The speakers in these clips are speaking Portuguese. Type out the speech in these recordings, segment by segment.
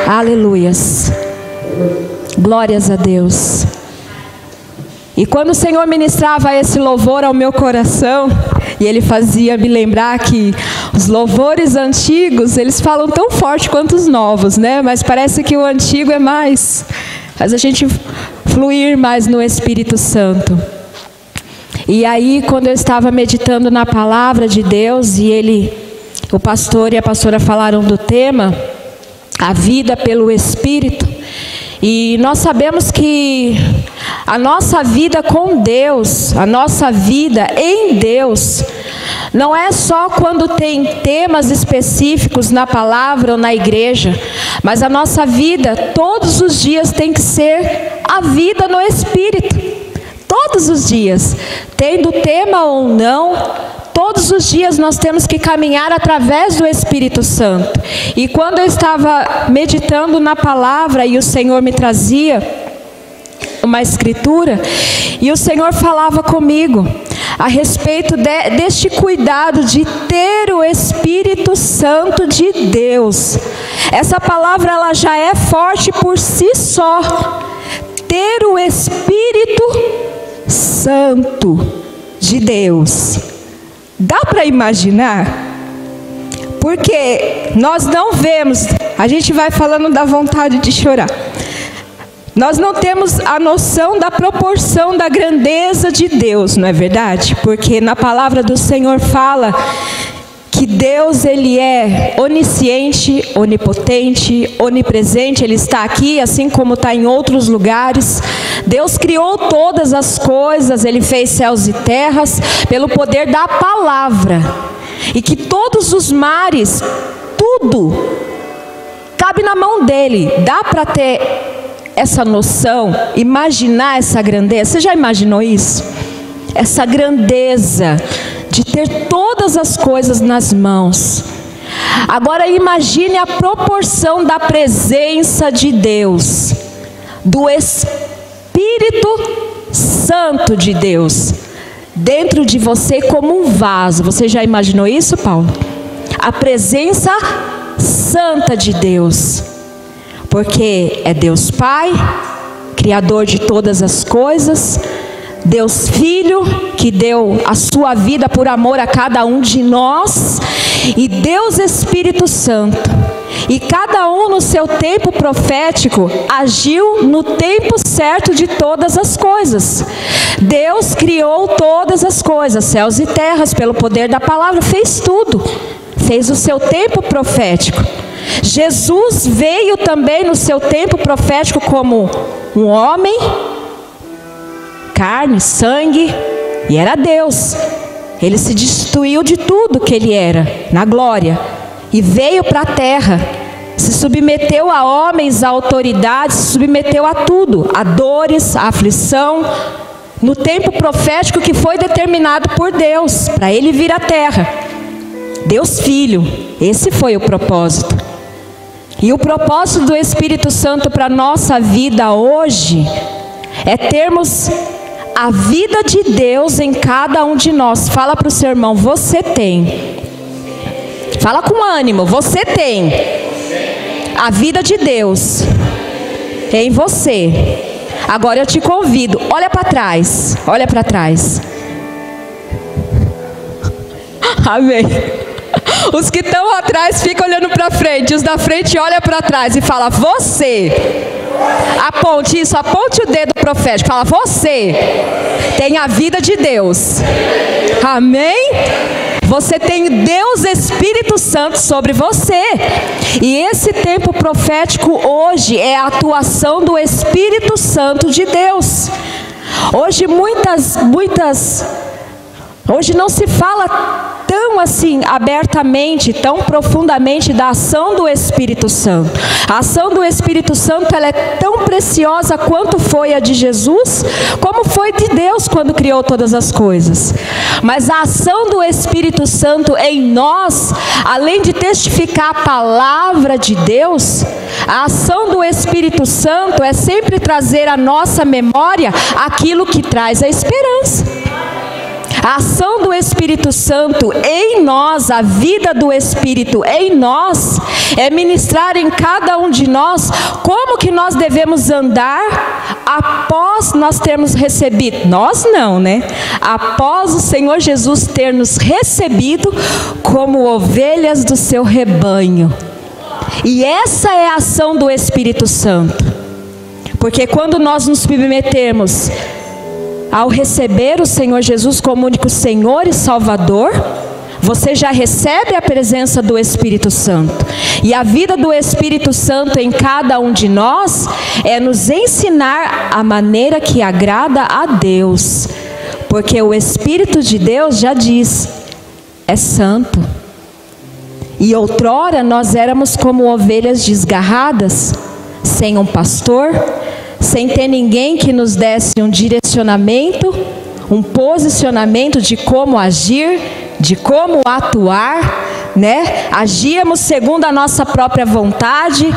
Aleluias. Glórias a Deus. E quando o Senhor ministrava esse louvor ao meu coração, e Ele fazia me lembrar que os louvores antigos, eles falam tão forte quanto os novos, né? Mas parece que o antigo é mais, faz a gente fluir mais no Espírito Santo. E aí, quando eu estava meditando na palavra de Deus, e o pastor e a pastora falaram do tema, a vida pelo Espírito, e nós sabemos que a nossa vida com Deus, a nossa vida em Deus, não é só quando tem temas específicos na palavra ou na igreja, mas a nossa vida todos os dias tem que ser a vida no Espírito. Todos os dias, tendo tema ou não, todos os dias nós temos que caminhar através do Espírito Santo. E quando eu estava meditando na palavra e o Senhor me trazia uma escritura, e o Senhor falava comigo a respeito deste cuidado de ter o Espírito Santo de Deus. Essa palavra ela já é forte por si só. Ter o Espírito Santo de Deus. Dá para imaginar? Porque nós não vemos, a gente vai falando da vontade de chorar. Nós não temos a noção da proporção da grandeza de Deus, não é verdade? Porque na palavra do Senhor fala que Deus ele é onisciente, onipotente, onipresente, Ele está aqui assim como está em outros lugares. Deus criou todas as coisas, Ele fez céus e terras pelo poder da palavra. E que todos os mares, tudo, cabe na mão dEle. Dá para ter essa noção, imaginar essa grandeza? Você já imaginou isso? Essa grandeza de ter todas as coisas nas mãos. Agora imagine a proporção da presença de Deus, do Espírito Santo de Deus, dentro de você como um vaso. Você já imaginou isso, Paulo? A presença santa de Deus. Porque é Deus Pai, Criador de todas as coisas, Deus Filho, que deu a sua vida por amor a cada um de nós, e Deus Espírito Santo. E cada um no seu tempo profético agiu no tempo certo de todas as coisas. Deus criou todas as coisas, céus e terras, pelo poder da palavra, fez tudo. Fez o seu tempo profético. Jesus veio também no seu tempo profético como um homem, carne, sangue, e era Deus. Ele se destituiu de tudo que ele era, na glória, e veio para a terra, se submeteu a homens, a autoridades, se submeteu a tudo, a dores, a aflição, no tempo profético que foi determinado por Deus, para ele vir à terra. Deus Filho, esse foi o propósito. E o propósito do Espírito Santo para a nossa vida hoje é termos a vida de Deus em cada um de nós. Fala para o seu irmão, você tem. Fala com ânimo, você tem a vida de Deus em você. Agora eu te convido, olha para trás, olha para trás. Amém. Os que estão atrás ficam olhando para frente, os da frente olham para trás e falam, você. Aponte isso, aponte o dedo profético, fala, você tem a vida de Deus. Amém? Você tem Deus Espírito Santo sobre você. E esse tempo profético hoje é a atuação do Espírito Santo de Deus. Hoje hoje não se fala tão assim abertamente, tão profundamente da ação do Espírito Santo. A ação do Espírito Santo ela é tão preciosa quanto foi a de Jesus, como foi de Deus quando criou todas as coisas. Mas a ação do Espírito Santo em nós, além de testificar a palavra de Deus, a ação do Espírito Santo é sempre trazer à nossa memória aquilo que traz a esperança. A ação do Espírito Santo em nós, a vida do Espírito em nós, é ministrar em cada um de nós como que nós devemos andar após nós termos recebido. Nós não, né? Após o Senhor Jesus ter nos recebido como ovelhas do seu rebanho. E essa é a ação do Espírito Santo. Porque quando nós nos submetemos ao receber o Senhor Jesus como único Senhor e Salvador, você já recebe a presença do Espírito Santo. E a vida do Espírito Santo em cada um de nós é nos ensinar a maneira que agrada a Deus. Porque o Espírito de Deus já diz, é santo. E outrora nós éramos como ovelhas desgarradas, sem um pastor, sem ter ninguém que nos desse um direcionamento, um posicionamento de como agir, de como atuar, né? Agíamos segundo a nossa própria vontade,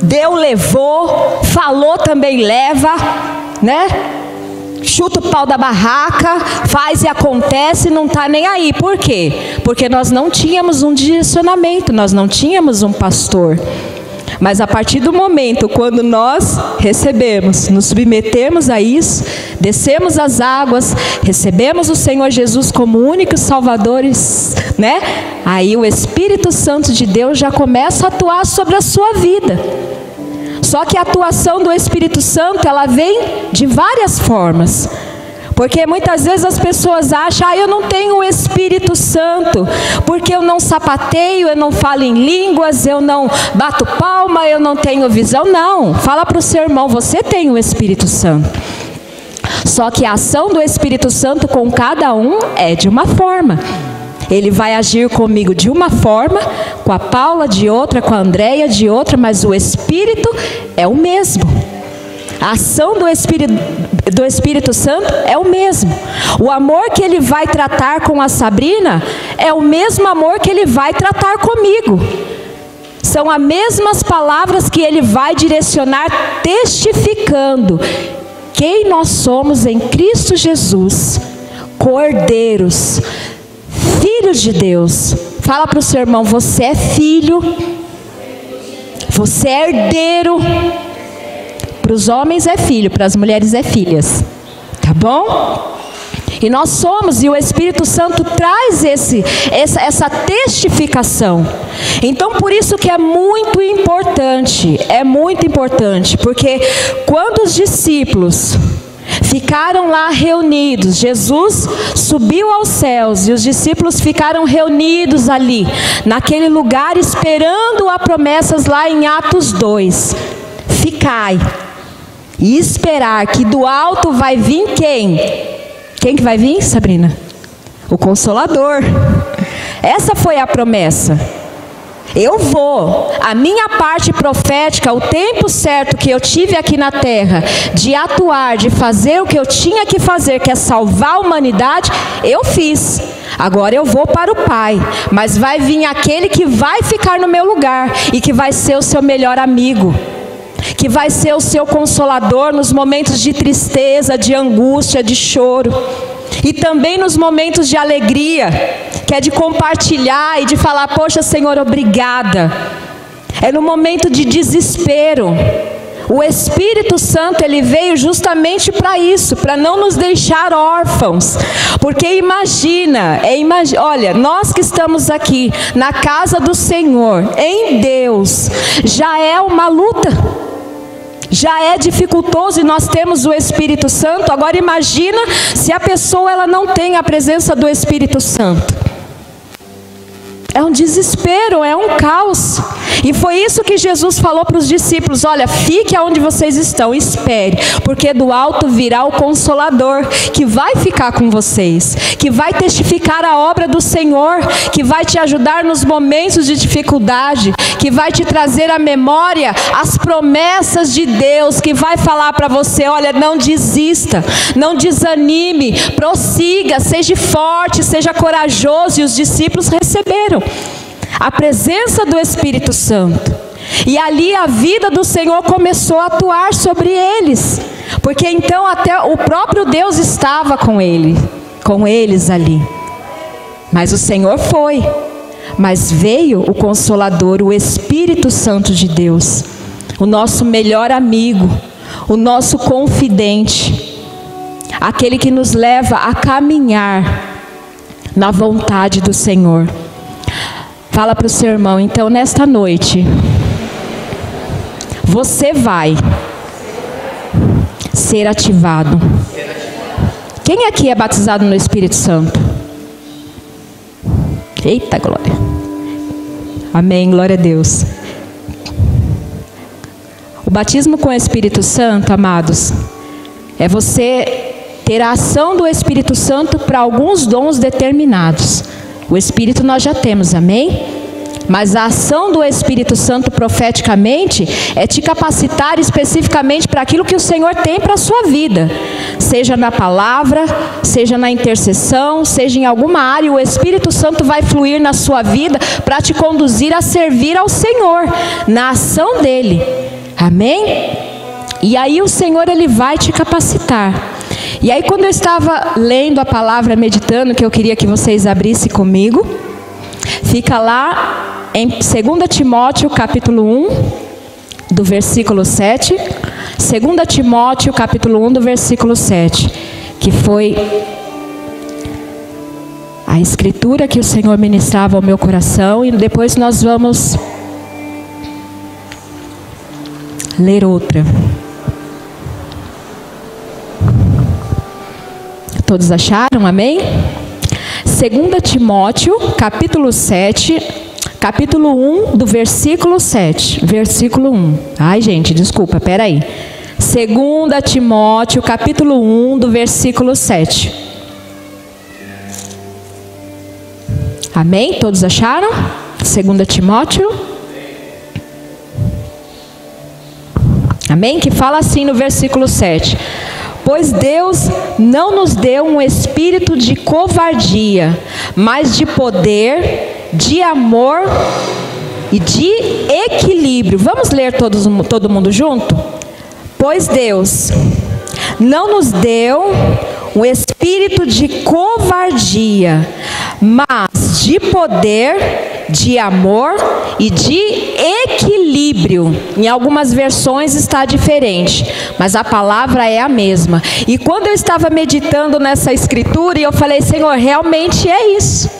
deu, levou, falou também leva, né? Chuta o pau da barraca, faz e acontece, não está nem aí. Por quê? Porque nós não tínhamos um direcionamento, nós não tínhamos um pastor. Mas a partir do momento quando nós recebemos, nos submetemos a isso, descemos as águas, recebemos o Senhor Jesus como único Salvador, né? Aí o Espírito Santo de Deus já começa a atuar sobre a sua vida. Só que a atuação do Espírito Santo, ela vem de várias formas. Porque muitas vezes as pessoas acham, eu não tenho o Espírito Santo, porque eu não sapateio, eu não falo em línguas, eu não bato palma, eu não tenho visão. Não, fala para o seu irmão, você tem o Espírito Santo. Só que a ação do Espírito Santo com cada um é de uma forma. Ele vai agir comigo de uma forma, com a Paula de outra, com a Andréia de outra, mas o Espírito é o mesmo. A ação do Espírito Santo é o mesmo. O amor que ele vai tratar com a Sabrina é o mesmo amor que ele vai tratar comigo. São as mesmas palavras que ele vai direcionar, testificando quem nós somos em Cristo Jesus, cordeiros, filhos de Deus. Fala para o seu irmão, você é filho, você é herdeiro. Para os homens é filho, para as mulheres é filhas, tá bom? E nós somos, e o Espírito Santo traz essa testificação. Então por isso que é muito importante, porque quando os discípulos ficaram lá reunidos, Jesus subiu aos céus e os discípulos ficaram reunidos ali, naquele lugar, esperando a promessas lá em Atos 2. Ficai e esperar que do alto vai vir quem? Quem que vai vir, Sabrina? O Consolador. Essa foi a promessa. Eu vou, a minha parte profética, o tempo certo que eu tive aqui na terra, de atuar, de fazer o que eu tinha que fazer, que é salvar a humanidade, eu fiz. Agora eu vou para o Pai, mas vai vir aquele que vai ficar no meu lugar e que vai ser o seu melhor amigo, que vai ser o seu consolador nos momentos de tristeza, de angústia, de choro. E também nos momentos de alegria, que é de compartilhar e de falar, poxa Senhor, obrigada. É no momento de desespero. O Espírito Santo, ele veio justamente para isso, para não nos deixar órfãos. Porque imagina, olha, nós que estamos aqui na casa do Senhor, em Deus, já é uma luta. Já é dificultoso e nós temos o Espírito Santo. Agora imagina se a pessoa ela não tem a presença do Espírito Santo. É um desespero, é um caos. E foi isso que Jesus falou para os discípulos, olha, fique aonde vocês estão, espere, porque do alto virá o Consolador, que vai ficar com vocês, que vai testificar a obra do Senhor, que vai te ajudar nos momentos de dificuldade, que vai te trazer à memória as promessas de Deus, que vai falar para você, olha, não desista, não desanime, prossiga, seja forte, seja corajoso. E os discípulos receberam a presença do Espírito Santo. E ali a vida do Senhor começou a atuar sobre eles. Porque então até o próprio Deus estava com com eles ali. Mas o Senhor foi. Mas veio o Consolador, o Espírito Santo de Deus, o nosso melhor amigo, o nosso confidente, aquele que nos leva a caminhar na vontade do Senhor. Fala para o seu irmão, então nesta noite, você vai ser ativado. Quem aqui é batizado no Espírito Santo? Eita glória. Amém, glória a Deus. O batismo com o Espírito Santo, amados, é você ter a ação do Espírito Santo para alguns dons determinados. O Espírito nós já temos, amém? Mas a ação do Espírito Santo profeticamente é te capacitar especificamente para aquilo que o Senhor tem para a sua vida. Seja na palavra, seja na intercessão, seja em alguma área, o Espírito Santo vai fluir na sua vida para te conduzir a servir ao Senhor, na ação dEle. Amém? E aí o Senhor, Ele vai te capacitar. E aí quando eu estava lendo a palavra, meditando, que eu queria que vocês abrissem comigo, fica lá em 2 Timóteo capítulo 1, do versículo 7. 2 Timóteo capítulo 1, do versículo 7. Que foi a escritura que o Senhor ministrava ao meu coração. E depois nós vamos ler outra. Todos acharam? Amém? 2 Timóteo, capítulo 7, capítulo 1, do versículo 7. Versículo 1. Ai, gente, desculpa, peraí. 2 Timóteo, capítulo 1, do versículo 7. Amém? Todos acharam? 2 Timóteo. Amém? Que fala assim no versículo 7. Pois Deus não nos deu um espírito de covardia, mas de poder, de amor e de equilíbrio. Vamos ler todo mundo junto? Pois Deus não nos deu um espírito de covardia, mas de poder, de amor e de equilíbrio. Em algumas versões está diferente, mas a palavra é a mesma. E quando eu estava meditando nessa escritura, eu falei, Senhor, realmente é isso.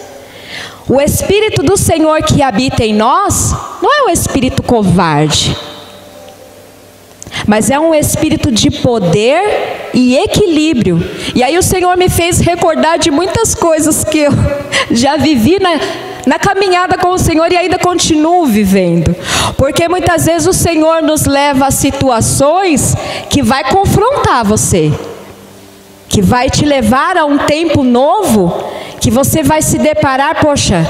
O Espírito do Senhor que habita em nós, não é um espírito covarde, mas é um espírito de poder e equilíbrio. E aí o Senhor me fez recordar de muitas coisas que eu já vivi na caminhada com o Senhor e ainda continuo vivendo. Porque muitas vezes o Senhor nos leva a situações que vai confrontar você, que vai te levar a um tempo novo, que você vai se deparar, poxa,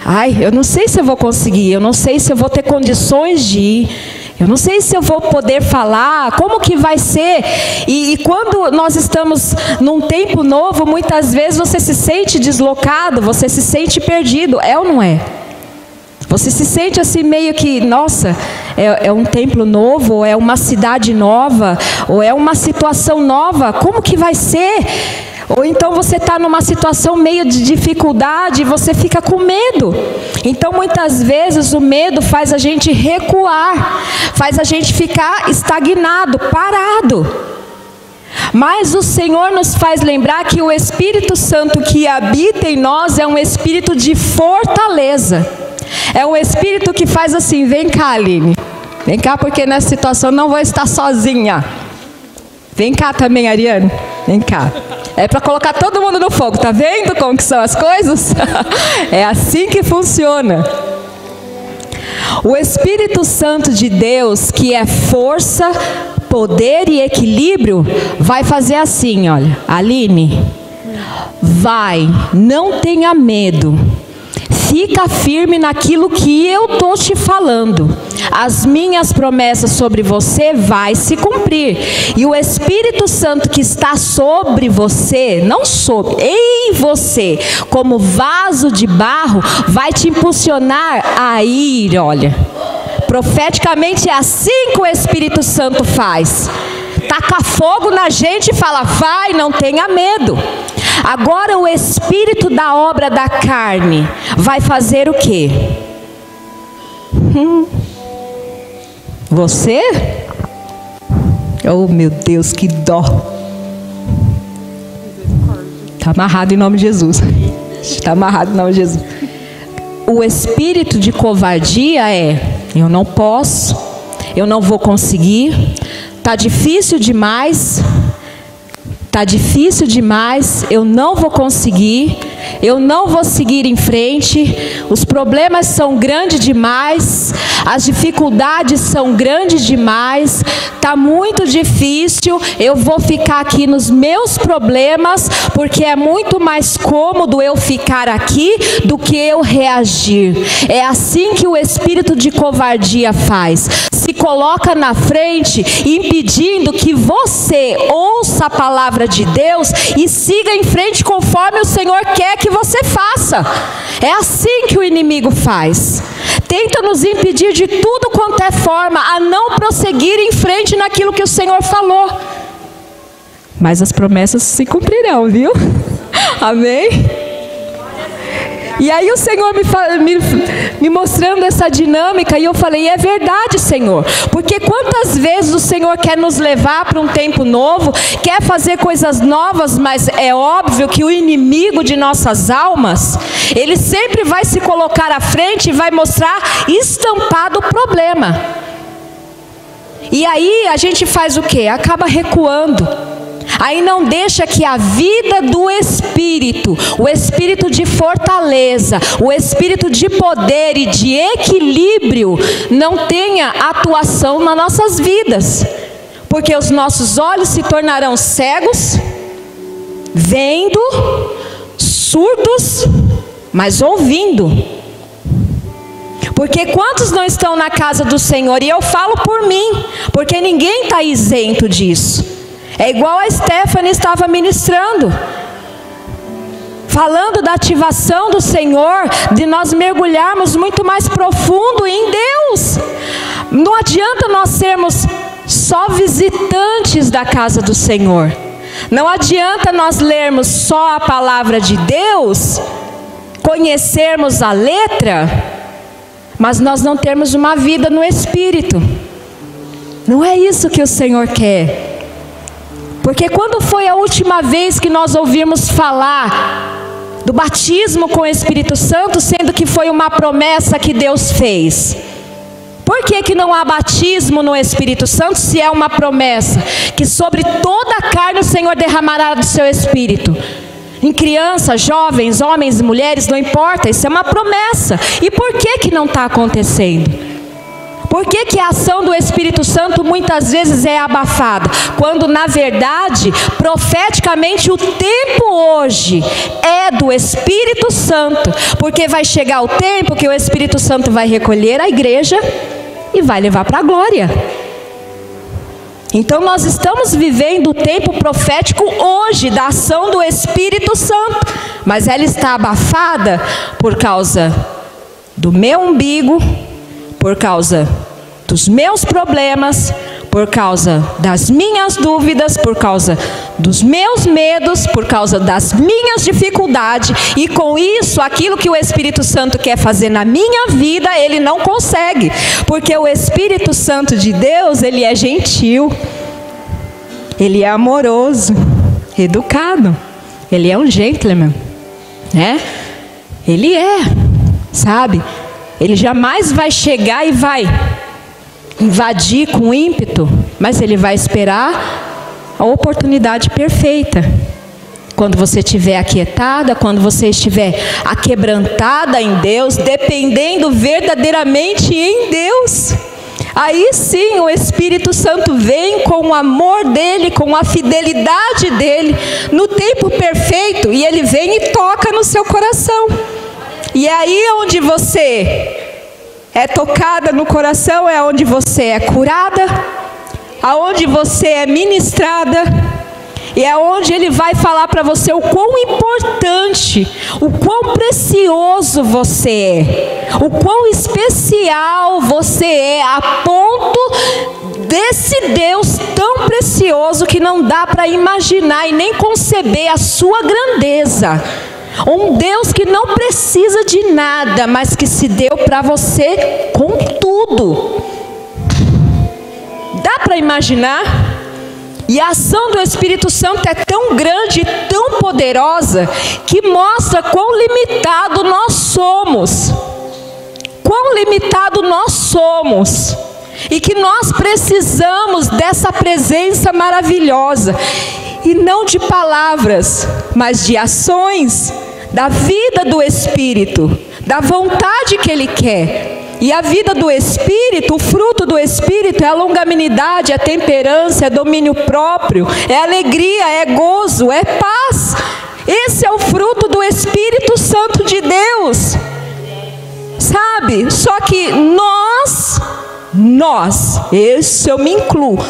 ai, eu não sei se eu vou conseguir, eu não sei se eu vou ter condições de ir, eu não sei se eu vou poder falar, como que vai ser? E quando nós estamos num tempo novo, muitas vezes você se sente deslocado, você se sente perdido, é ou não é? Você se sente assim meio que, nossa, é um templo novo, ou é uma cidade nova, ou é uma situação nova, como que vai ser? Ou então você está numa situação meio de dificuldade e você fica com medo. Então muitas vezes o medo faz a gente recuar, faz a gente ficar estagnado, parado. Mas o Senhor nos faz lembrar que o Espírito Santo que habita em nós é um espírito de fortaleza. É um espírito que faz assim, vem cá, Aline, vem cá porque nessa situação não vou estar sozinha. Vem cá também, Ariane, vem cá. É para colocar todo mundo no fogo, tá vendo como que são as coisas? É assim que funciona. O Espírito Santo de Deus, que é força, poder e equilíbrio, vai fazer assim, olha, Aline, vai, não tenha medo. Fica firme naquilo que eu estou te falando. As minhas promessas sobre você vai se cumprir. E o Espírito Santo que está sobre você, não sobre, em você, como vaso de barro, vai te impulsionar a ir, olha. Profeticamente é assim que o Espírito Santo faz. Taca fogo na gente e fala, vai, não tenha medo. Agora o espírito da obra da carne vai fazer o quê? Você? Oh meu Deus, que dó. Está amarrado em nome de Jesus. Está amarrado em nome de Jesus. O espírito de covardia é: eu não posso, eu não vou conseguir, está difícil demais, eu não vou conseguir, eu não vou seguir em frente, os problemas são grandes demais, as dificuldades são grandes demais, está muito difícil, eu vou ficar aqui nos meus problemas, porque é muito mais cômodo eu ficar aqui do que eu reagir. É assim que o espírito de covardia faz. Se coloca na frente, impedindo que você ouça a palavra de Deus e siga em frente conforme o Senhor quer que você faça. É assim que o inimigo faz. Tenta nos impedir de tudo quanto é forma a não prosseguir em frente naquilo que o Senhor falou. Mas as promessas se cumprirão, viu? Amém? E aí o Senhor me mostrando essa dinâmica, e eu falei, é verdade, Senhor, porque quantas vezes o Senhor quer nos levar para um tempo novo, quer fazer coisas novas, mas é óbvio que o inimigo de nossas almas, ele sempre vai se colocar à frente e vai mostrar estampado o problema. E aí a gente faz o quê? Acaba recuando. Aí não deixa que a vida do Espírito, o Espírito de fortaleza, o Espírito de poder e de equilíbrio não tenha atuação nas nossas vidas. Porque os nossos olhos se tornarão cegos, vendo, surdos, mas ouvindo. Porque quantos não estão na casa do Senhor? E eu falo por mim, porque ninguém está isento disso. É igual a Stephanie estava ministrando, falando da ativação do Senhor, de nós mergulharmos muito mais profundo em Deus. Não adianta nós sermos só visitantes da casa do Senhor. Não adianta nós lermos só a palavra de Deus, conhecermos a letra, mas nós não termos uma vida no Espírito. Não é isso que o Senhor quer. Porque quando foi a última vez que nós ouvimos falar do batismo com o Espírito Santo, sendo que foi uma promessa que Deus fez? Por que não há batismo no Espírito Santo se é uma promessa? Que sobre toda a carne o Senhor derramará do seu Espírito. Em crianças, jovens, homens e mulheres, não importa, isso é uma promessa. E por que não está acontecendo? Por que a ação do Espírito Santo muitas vezes é abafada? Quando na verdade, profeticamente, o tempo hoje é do Espírito Santo. Porque vai chegar o tempo que o Espírito Santo vai recolher a igreja e vai levar para a glória. Então nós estamos vivendo o tempo profético hoje, da ação do Espírito Santo. Mas ela está abafada por causa do meu umbigo, por causa dos meus problemas, por causa das minhas dúvidas, por causa dos meus medos, por causa das minhas dificuldades, e com isso, aquilo que o Espírito Santo quer fazer na minha vida, ele não consegue, porque o Espírito Santo de Deus, ele é gentil, ele é amoroso, educado, ele é um gentleman, né? Ele é, sabe? Ele jamais vai chegar e vai invadir com ímpeto, mas ele vai esperar a oportunidade perfeita. Quando você estiver aquietada, quando você estiver aquebrantada em Deus, dependendo verdadeiramente em Deus, aí sim o Espírito Santo vem com o amor dele, com a fidelidade dele, no tempo perfeito, e ele vem e toca no seu coração. E é aí onde você é tocada no coração, é onde você é curada, aonde você é ministrada, e é onde ele vai falar para você o quão importante, o quão precioso você é, o quão especial você é, a ponto desse Deus tão precioso que não dá para imaginar e nem conceber a sua grandeza. Um Deus que não precisa de nada, mas que se deu para você com tudo. Dá para imaginar? E a ação do Espírito Santo é tão grande e tão poderosa que mostra quão limitado nós somos. Quão limitado nós somos. E que nós precisamos dessa presença maravilhosa. E não de palavras, mas de ações, da vida do Espírito, da vontade que Ele quer. E a vida do Espírito, o fruto do Espírito é a longanimidade, é temperança, é domínio próprio, é alegria, é gozo, é paz. Esse é o fruto do Espírito Santo de Deus. Sabe? Só que nós, isso eu me incluo,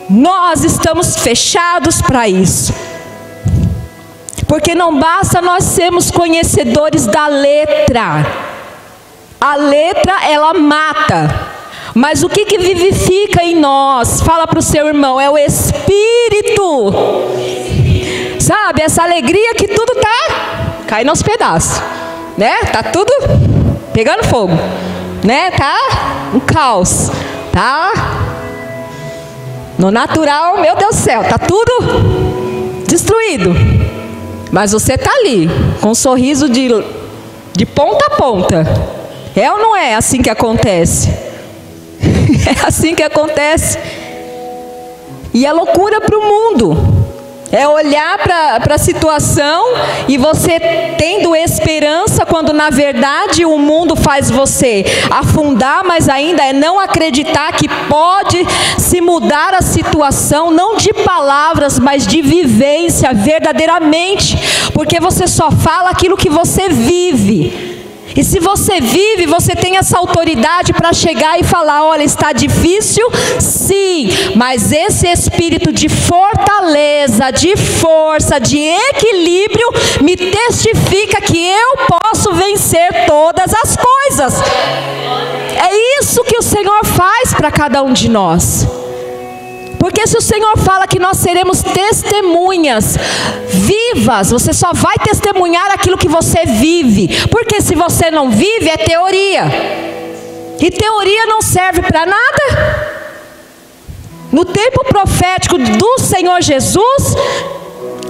nós estamos fechados para isso. Porque não basta nós sermos conhecedores da letra. A letra, ela mata. Mas o que vivifica em nós? Fala para o seu irmão, é o Espírito. Sabe, essa alegria que tudo tá caindo aos pedaços, né? Tá tudo pegando fogo, né? Tá um caos, tá? No natural, meu Deus do céu, tá tudo destruído. Mas você tá ali, com um sorriso de ponta a ponta. É ou não é assim que acontece? É assim que acontece. E é loucura para o mundo. É olhar para a situação e você tendo esperança, quando na verdade o mundo faz você afundar, mas ainda é não acreditar que pode se mudar a situação, não de palavras, mas de vivência verdadeiramente, porque você só fala aquilo que você vive. E se você vive, você tem essa autoridade para chegar e falar, olha, está difícil? Sim, mas esse espírito de fortaleza, de força, de equilíbrio, me testifica que eu posso vencer todas as coisas. É isso que o Senhor faz para cada um de nós. Porque se o Senhor fala que nós seremos testemunhas vivas, você só vai testemunhar aquilo que você vive. Porque se você não vive, é teoria. E teoria não serve para nada. No tempo profético do Senhor Jesus,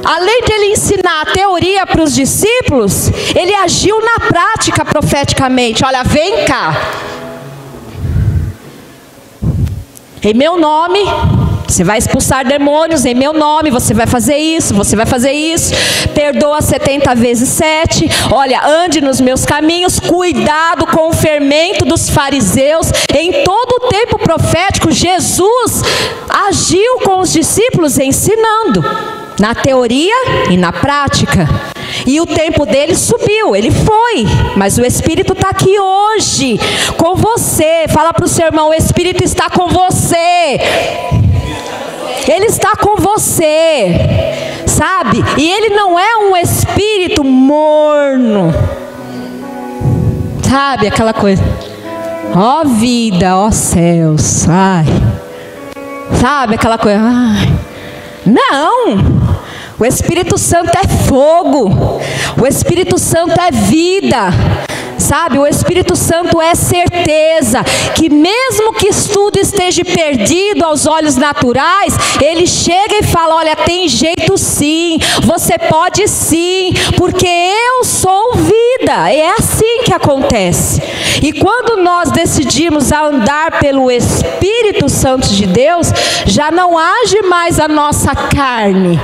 além de Ele ensinar a teoria para os discípulos, Ele agiu na prática profeticamente. Olha, vem cá. Em meu nome... Você vai expulsar demônios em meu nome, você vai fazer isso, perdoa 70 vezes 7, olha, ande nos meus caminhos, cuidado com o fermento dos fariseus. Em todo o tempo profético, Jesus agiu com os discípulos ensinando, na teoria e na prática. E o tempo dele subiu, ele foi, mas o Espírito está aqui hoje, com você. Fala para o seu irmão, o Espírito está com você. Ele está com você, sabe? E Ele não é um espírito morno, sabe? Aquela coisa, ó vida, ó céus, ai. Sabe? Aquela coisa, ai. Não! O Espírito Santo é fogo, o Espírito Santo é vida. Sabe, o Espírito Santo é certeza que mesmo que tudo esteja perdido aos olhos naturais, Ele chega e fala, olha, tem jeito sim, você pode sim, porque eu sou vida. É assim que acontece. E quando nós decidimos andar pelo Espírito Santo de Deus, já não age mais a nossa carne.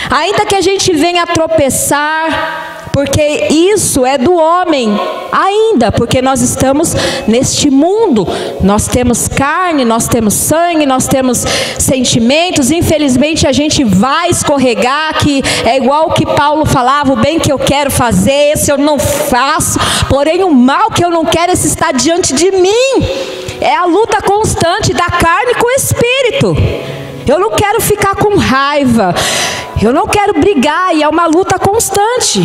Ainda que a gente venha tropeçar, porque isso é do homem ainda, porque nós estamos neste mundo, nós temos carne, nós temos sangue, nós temos sentimentos. Infelizmente a gente vai escorregar, que é igual o que Paulo falava, o bem que eu quero fazer, esse eu não faço, porém o mal que eu não quero, esse está diante de mim. É a luta constante da carne com o Espírito. Eu não quero ficar com raiva, Eu não quero brigar, e é uma luta constante.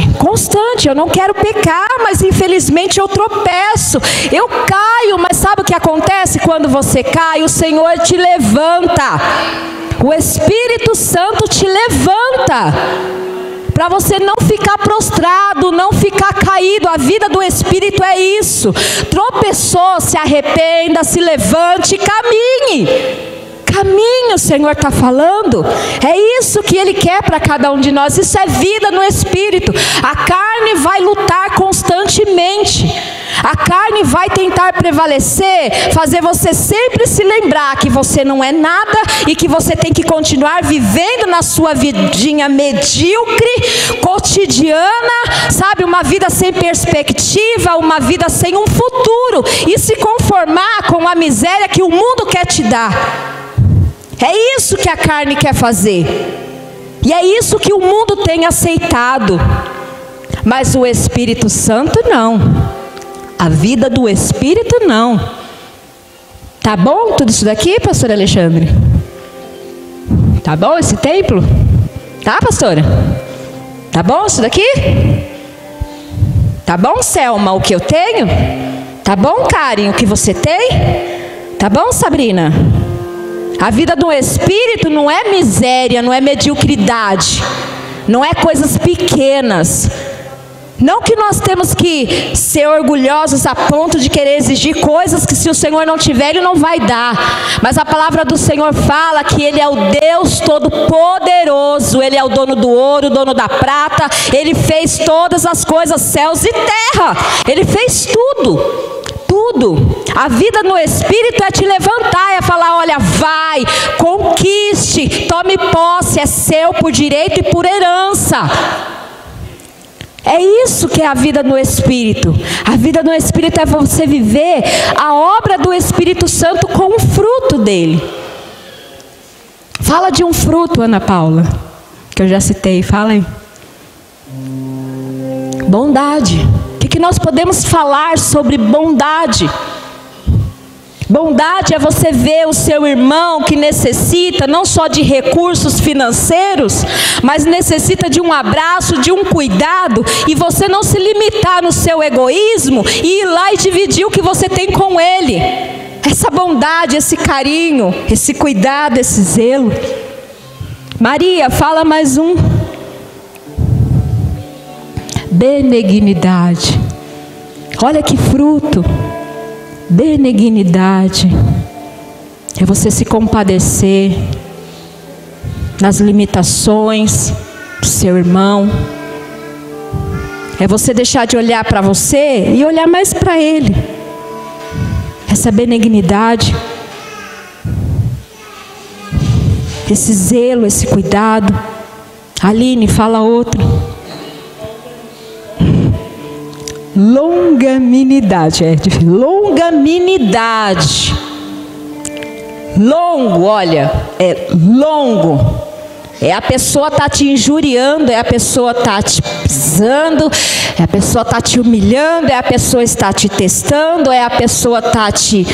Eu não quero pecar, mas infelizmente eu tropeço. Eu caio, mas sabe o que acontece quando você cai? O Senhor te levanta. O Espírito Santo te levanta. Para você não ficar prostrado, não ficar caído. A vida do Espírito é isso. Tropeçou, se arrependa, se levante, caminhe. Caminho, o Senhor está falando. É isso que Ele quer para cada um de nós. Isso é vida no Espírito. A carne vai lutar constantemente. A carne vai tentar prevalecer, fazer você sempre se lembrar que você não é nada e que você tem que continuar vivendo na sua vidinha medíocre, cotidiana, sabe? Uma vida sem perspectiva, uma vida sem um futuro, e se conformar com a miséria que o mundo quer te dar. É isso que a carne quer fazer. E é isso que o mundo tem aceitado. Mas o Espírito Santo não. A vida do Espírito não. Tá bom tudo isso daqui, pastor Alexandre? Tá bom esse templo? Tá, pastora? Tá bom isso daqui? Tá bom, Selma, o que eu tenho? Tá bom, Karen, o que você tem? Tá bom, Sabrina? A vida do Espírito não é miséria, não é mediocridade, não é coisas pequenas. Não que nós temos que ser orgulhosos a ponto de querer exigir coisas que se o Senhor não tiver, Ele não vai dar. Mas a palavra do Senhor fala que Ele é o Deus Todo-Poderoso. Ele é o dono do ouro, o dono da prata. Ele fez todas as coisas, céus e terra. Ele fez tudo. Tudo. A vida no Espírito é te levantar, é falar, olha, vai, conquiste, tome posse, é seu por direito e por herança. É isso que é a vida no Espírito. A vida no Espírito é você viver a obra do Espírito Santo com o fruto dele. Fala de um fruto, Ana Paula, que eu já citei, fala aí. Bondade. O que nós podemos falar sobre bondade? Bondade é você ver o seu irmão que necessita não só de recursos financeiros, mas necessita de um abraço, de um cuidado, e você não se limitar no seu egoísmo e ir lá e dividir o que você tem com ele. Essa bondade, esse carinho, esse cuidado, esse zelo. Maria, fala mais um. Benignidade. Olha que fruto. Benignidade é você se compadecer nas limitações do seu irmão. É você deixar de olhar para você e olhar mais para ele. Essa benignidade, esse zelo, esse cuidado. Aline, fala outro. Longanimidade, longanimidade. Longo, olha, é longo. É a pessoa tá te injuriando, é a pessoa tá te pisando, é a pessoa tá te humilhando, é a pessoa está te testando, é a pessoa tá te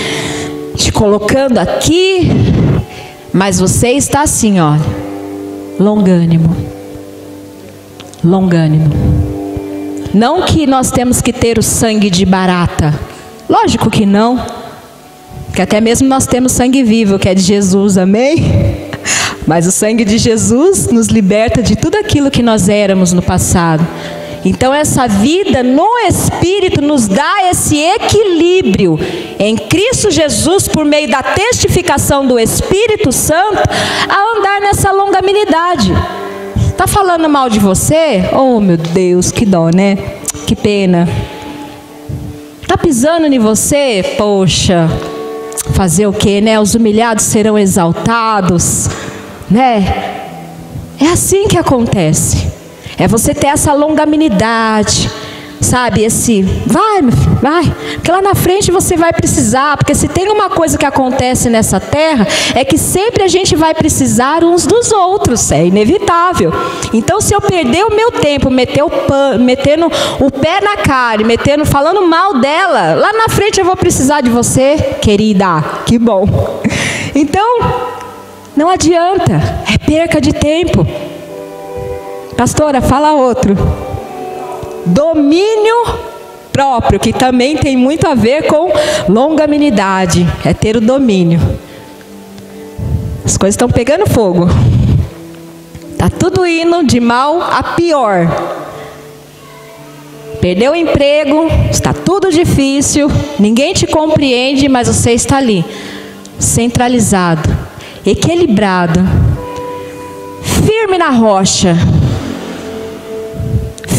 colocando aqui, mas você está assim, olha, longânimo. Longânimo. Não que nós temos que ter o sangue de barata. Lógico que não. Porque até mesmo nós temos sangue vivo, que é de Jesus, amém? Mas o sangue de Jesus nos liberta de tudo aquilo que nós éramos no passado. Então essa vida no Espírito nos dá esse equilíbrio em Cristo Jesus, por meio da testificação do Espírito Santo, a andar nessa longanimidade. Está falando mal de você? Oh, meu Deus, que dó, né? Que pena. Está pisando em você? Poxa, fazer o quê, né? Os humilhados serão exaltados, né? É assim que acontece. É você ter essa longanimidade, sabe? Esse, vai, meu filho, vai. Porque lá na frente você vai precisar. Porque se tem uma coisa que acontece nessa terra, é que sempre a gente vai precisar uns dos outros. É inevitável. Então, se eu perder o meu tempo, metendo o pé na cara, falando mal dela, lá na frente eu vou precisar de você, querida. Que bom. Então, não adianta. É perca de tempo. Pastora, fala outro. Domínio próprio, que também tem muito a ver com longanimidade. É ter o domínio. As coisas estão pegando fogo. Está tudo indo de mal a pior. Perdeu o emprego, está tudo difícil, ninguém te compreende, mas você está ali, centralizado, equilibrado, firme na rocha.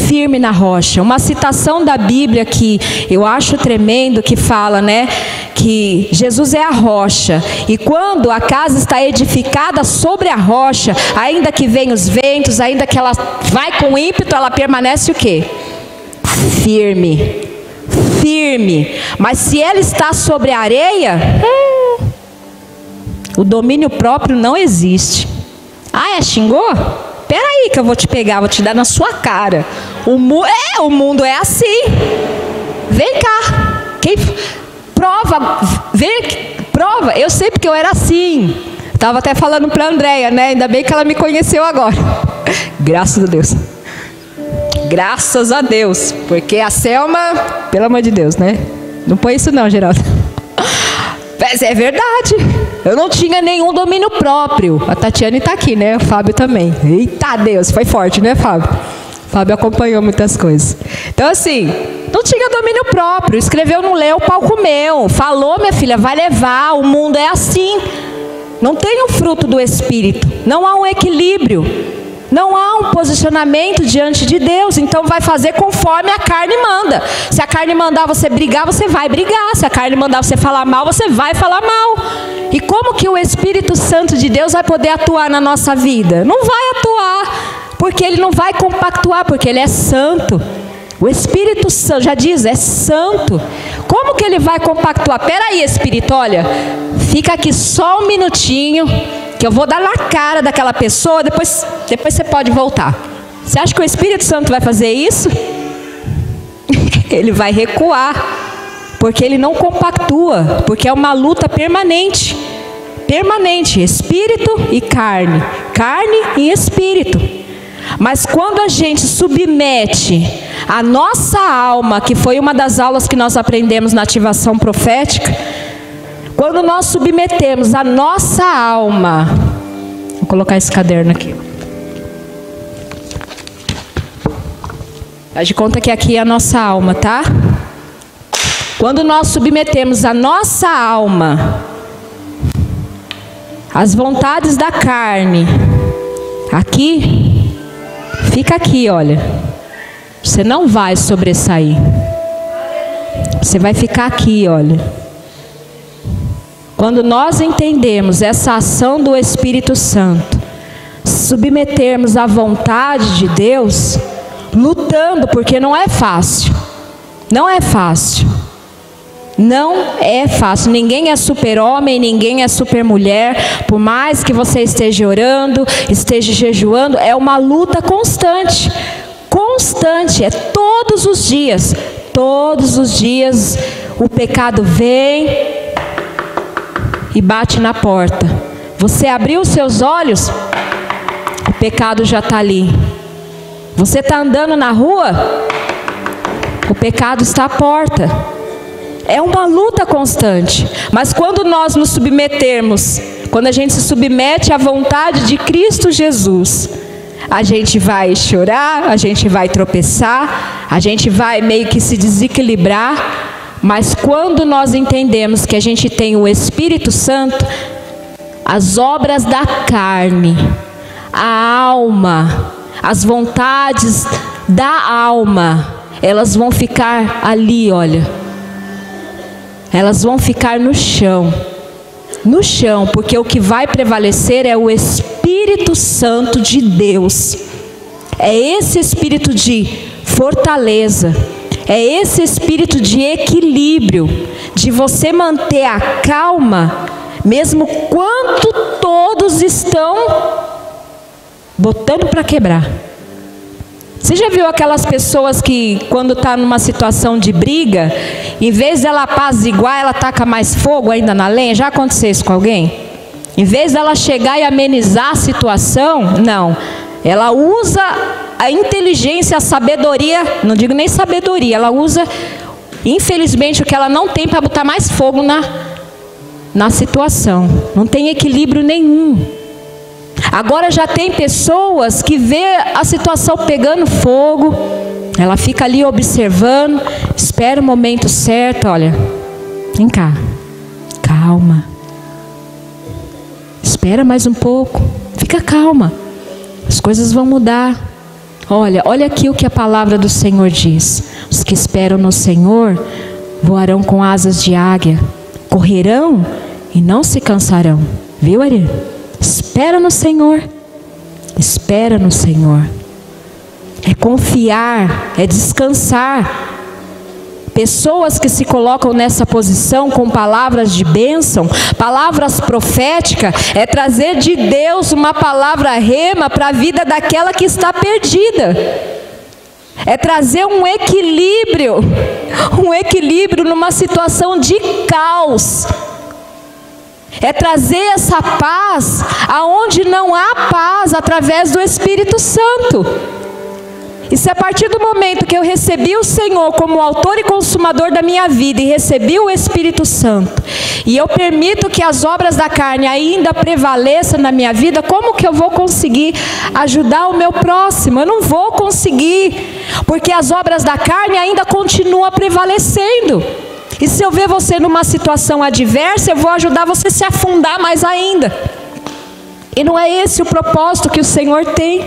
Firme na rocha. Uma citação da Bíblia que eu acho tremendo, que fala, né, que Jesus é a rocha, e quando a casa está edificada sobre a rocha, ainda que venham os ventos, ainda que ela vai com ímpeto, ela permanece o quê? Firme. Firme. Mas se ela está sobre a areia, o domínio próprio não existe. Ah, xingou? Peraí que eu vou te pegar, vou te dar na sua cara. O mundo é assim. Vem cá. Quem prova? Prova. Eu sei porque eu era assim. Estava até falando para a Andréia, né? Ainda bem que ela me conheceu agora. Graças a Deus. Graças a Deus. Porque a Selma, pelo amor de Deus, né? Não põe isso não, Geraldo. Mas é verdade. Eu não tinha nenhum domínio próprio. A Tatiane está aqui, né? O Fábio também. Eita Deus, foi forte, né, Fábio? O Fábio acompanhou muitas coisas. Então, assim, não tinha domínio próprio. Escreveu, não leu, o pau comeu. Falou, minha filha, vai levar. O mundo é assim. Não tem o fruto do Espírito. Não há um equilíbrio. Não há um posicionamento diante de Deus. Então vai fazer conforme a carne manda. Se a carne mandar você brigar, você vai brigar. Se a carne mandar você falar mal, você vai falar mal. E como que o Espírito Santo de Deus vai poder atuar na nossa vida? Não vai atuar, porque Ele não vai compactuar, porque Ele é santo. O Espírito Santo, já diz, é santo. Como que Ele vai compactuar? Peraí, Espírito, olha, fica aqui só um minutinho, que eu vou dar na cara daquela pessoa, depois você pode voltar. Você acha que o Espírito Santo vai fazer isso? Ele vai recuar, porque ele não compactua, porque é uma luta permanente. Permanente, espírito e carne. Carne e espírito. Mas quando a gente submete a nossa alma, que foi uma das aulas que nós aprendemos na ativação profética, quando nós submetemos a nossa alma, vou colocar esse caderno aqui. Faz de conta que aqui é a nossa alma, tá? Quando nós submetemos a nossa alma às vontades da carne, aqui, fica aqui, olha. Você não vai sobressair. Você vai ficar aqui, olha. Quando nós entendemos essa ação do Espírito Santo, submetermos à vontade de Deus, lutando, porque não é fácil. Não é fácil. Não é fácil. Ninguém é super-homem, ninguém é super-mulher. Por mais que você esteja orando, esteja jejuando, é uma luta constante. Constante, é todos os dias. Todos os dias o pecado vem e bate na porta. Você abriu os seus olhos, o pecado já está ali. Você está andando na rua, o pecado está à porta. É uma luta constante. Mas quando nós nos submetermos, quando a gente se submete à vontade de Cristo Jesus, a gente vai chorar, a gente vai tropeçar, a gente vai meio que se desequilibrar. Mas quando nós entendemos que a gente tem o Espírito Santo, as obras da carne, a alma, as vontades da alma, elas vão ficar ali, olha. Elas vão ficar no chão. No chão, porque o que vai prevalecer é o Espírito Santo de Deus. É esse espírito de fortaleza. É esse espírito de equilíbrio, de você manter a calma, mesmo quando todos estão botando para quebrar. Você já viu aquelas pessoas que, quando está numa situação de briga, em vez dela apaziguar, ela taca mais fogo ainda na lenha? Já aconteceu isso com alguém? Em vez dela chegar e amenizar a situação, não. ela usa a inteligência, a sabedoria, não digo nem sabedoria, ela usa, infelizmente, o que ela não tem para botar mais fogo na situação. Não tem equilíbrio nenhum. Agora já tem pessoas que vê a situação pegando fogo, ela fica ali observando, espera o momento certo, olha, vem cá, calma, espera mais um pouco, fica calma, as coisas vão mudar. Olha aqui o que a palavra do Senhor diz: os que esperam no Senhor voarão com asas de águia, correrão e não se cansarão. Viu, Ari? Espera no Senhor, espera no Senhor. É confiar, é descansar. Pessoas que se colocam nessa posição com palavras de bênção, palavras proféticas, é trazer de Deus uma palavra rema para a vida daquela que está perdida. É trazer um equilíbrio numa situação de caos. É trazer essa paz aonde não há paz, através do Espírito Santo. E se a partir do momento que eu recebi o Senhor como autor e consumador da minha vida, e recebi o Espírito Santo, e eu permito que as obras da carne ainda prevaleçam na minha vida, como que eu vou conseguir ajudar o meu próximo? Eu não vou conseguir, porque as obras da carne ainda continuam prevalecendo. E se eu ver você numa situação adversa, eu vou ajudar você a se afundar mais ainda. E não é esse o propósito que o Senhor tem.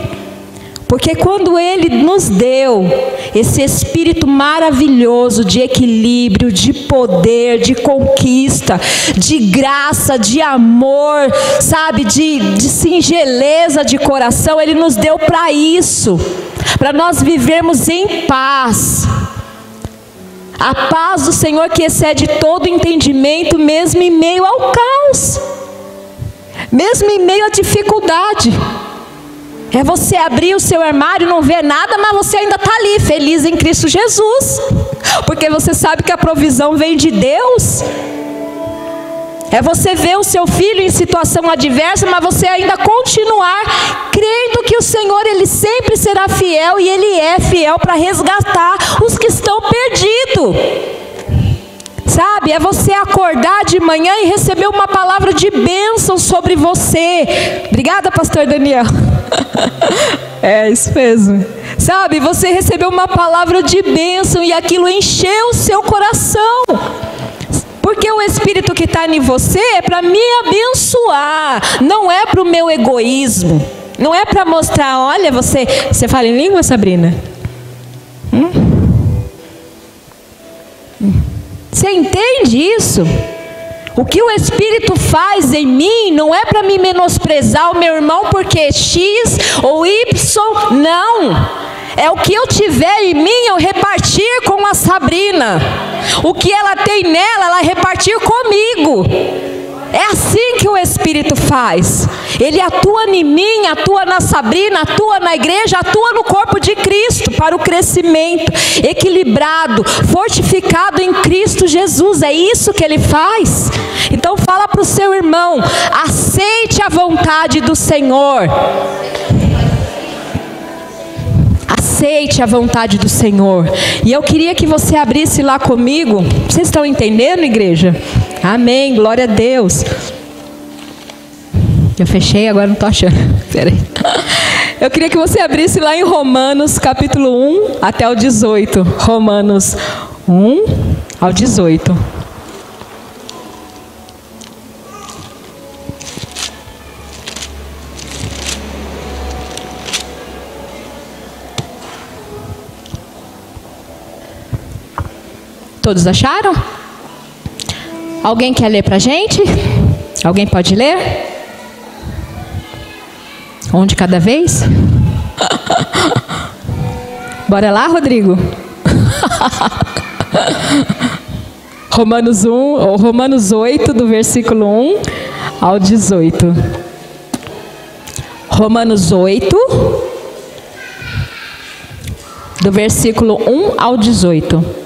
Porque quando Ele nos deu esse espírito maravilhoso de equilíbrio, de poder, de conquista, de graça, de amor, sabe, de singeleza de coração, Ele nos deu para isso, para nós vivermos em paz. A paz do Senhor que excede todo entendimento, mesmo em meio ao caos, mesmo em meio à dificuldade. É você abrir o seu armário e não ver nada, mas você ainda está ali, feliz em Cristo Jesus, porque você sabe que a provisão vem de Deus. É você ver o seu filho em situação adversa, mas você ainda continuar crendo que o Senhor, Ele sempre será fiel, e Ele é fiel para resgatar os que estão perdidos. Sabe, é você acordar de manhã e receber uma palavra de bênção sobre você. Obrigada, pastor Daniel. É isso mesmo. Sabe, você recebeu uma palavra de bênção e aquilo encheu o seu coração. Porque o Espírito que está em você é para me abençoar, não é para o meu egoísmo. Não é para mostrar, olha, você fala em língua, Sabrina? Você entende isso? O que o Espírito faz em mim não é para me menosprezar o meu irmão porque X ou Y, não. É o que eu tiver em mim eu repartir com a Sabrina. O que ela tem nela, ela repartir comigo. É assim que o Espírito faz. Ele atua em mim, atua na Sabrina, atua na igreja, atua no corpo de Cristo, para o crescimento equilibrado, fortificado em Cristo Jesus. É isso que Ele faz. Então fala para o seu irmão: aceite a vontade do Senhor. Aceite a vontade do Senhor. E eu queria que você abrisse lá comigo. Vocês estão entendendo, igreja? Amém, glória a Deus. Eu fechei, agora não estou achando. Peraí. Eu queria que você abrisse lá em Romanos capítulo 1 até o 18. Romanos 1 ao 18. Todos acharam? Alguém quer ler para a gente? Alguém pode ler? Um de cada vez? Bora lá, Rodrigo? Romanos 1, ou Romanos 8, do versículo 1 ao 18. Romanos 8, do versículo 1 ao 18.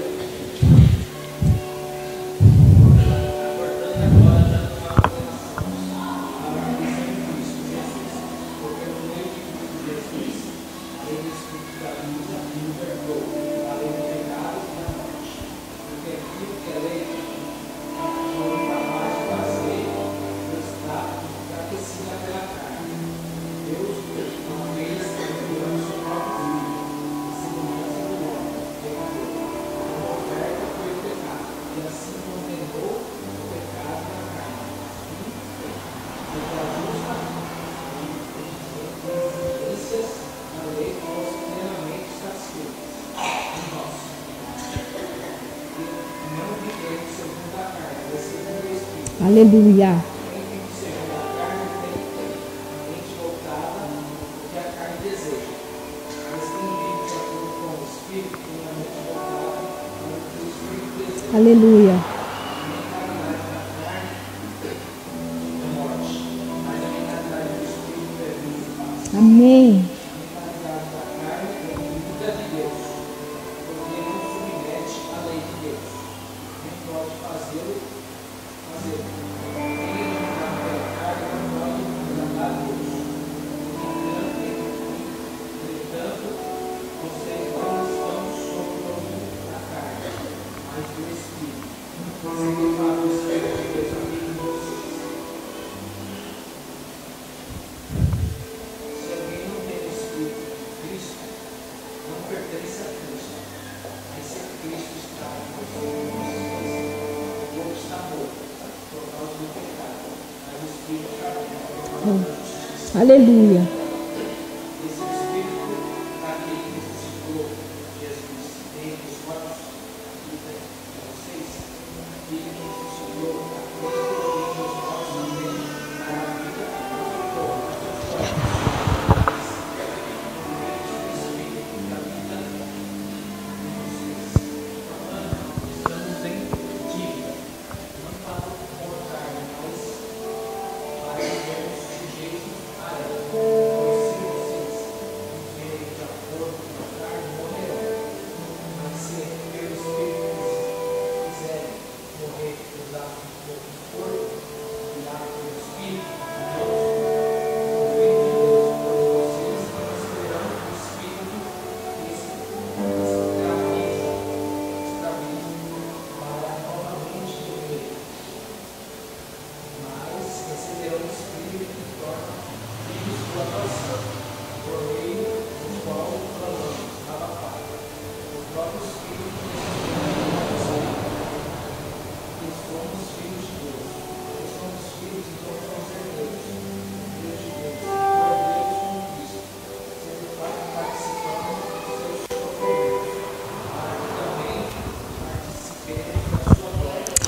Aleluia. Aleluia. Amém. Aleluia.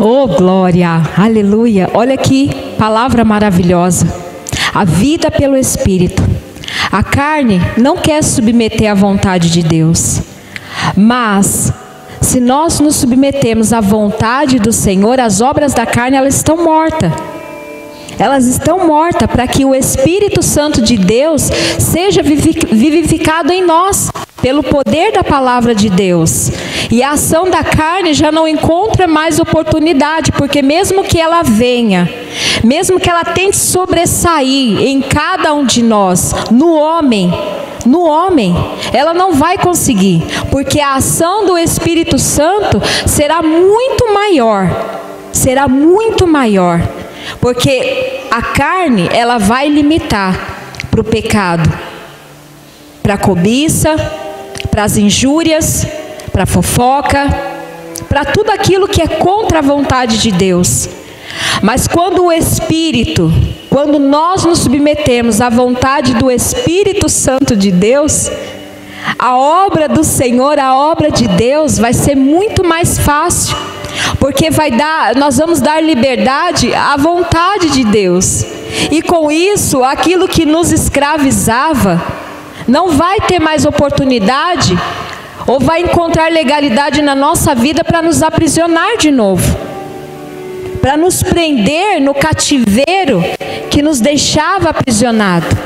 Oh, glória, aleluia. Olha que palavra maravilhosa. A vida pelo Espírito. A carne não quer submeter à vontade de Deus. Mas, se nós nos submetemos à vontade do Senhor, as obras da carne, elas estão mortas. Elas estão mortas para que o Espírito Santo de Deus seja vivificado em nós, pelo poder da palavra de Deus. E a ação da carne já não encontra mais oportunidade, porque mesmo que ela venha, mesmo que ela tente sobressair em cada um de nós, no homem, ela não vai conseguir, porque a ação do Espírito Santo será muito maior, porque a carne, ela vai limitar para o pecado, para a cobiça, para as injúrias, para a fofoca, para tudo aquilo que é contra a vontade de Deus. Mas quando nós nos submetemos à vontade do Espírito Santo de Deus, a obra do Senhor, a obra de Deus vai ser muito mais fácil, porque nós vamos dar liberdade à vontade de Deus. E com isso, aquilo que nos escravizava não vai ter mais oportunidade, ou vai encontrar legalidade na nossa vida para nos aprisionar de novo, para nos prender no cativeiro que nos deixava aprisionado.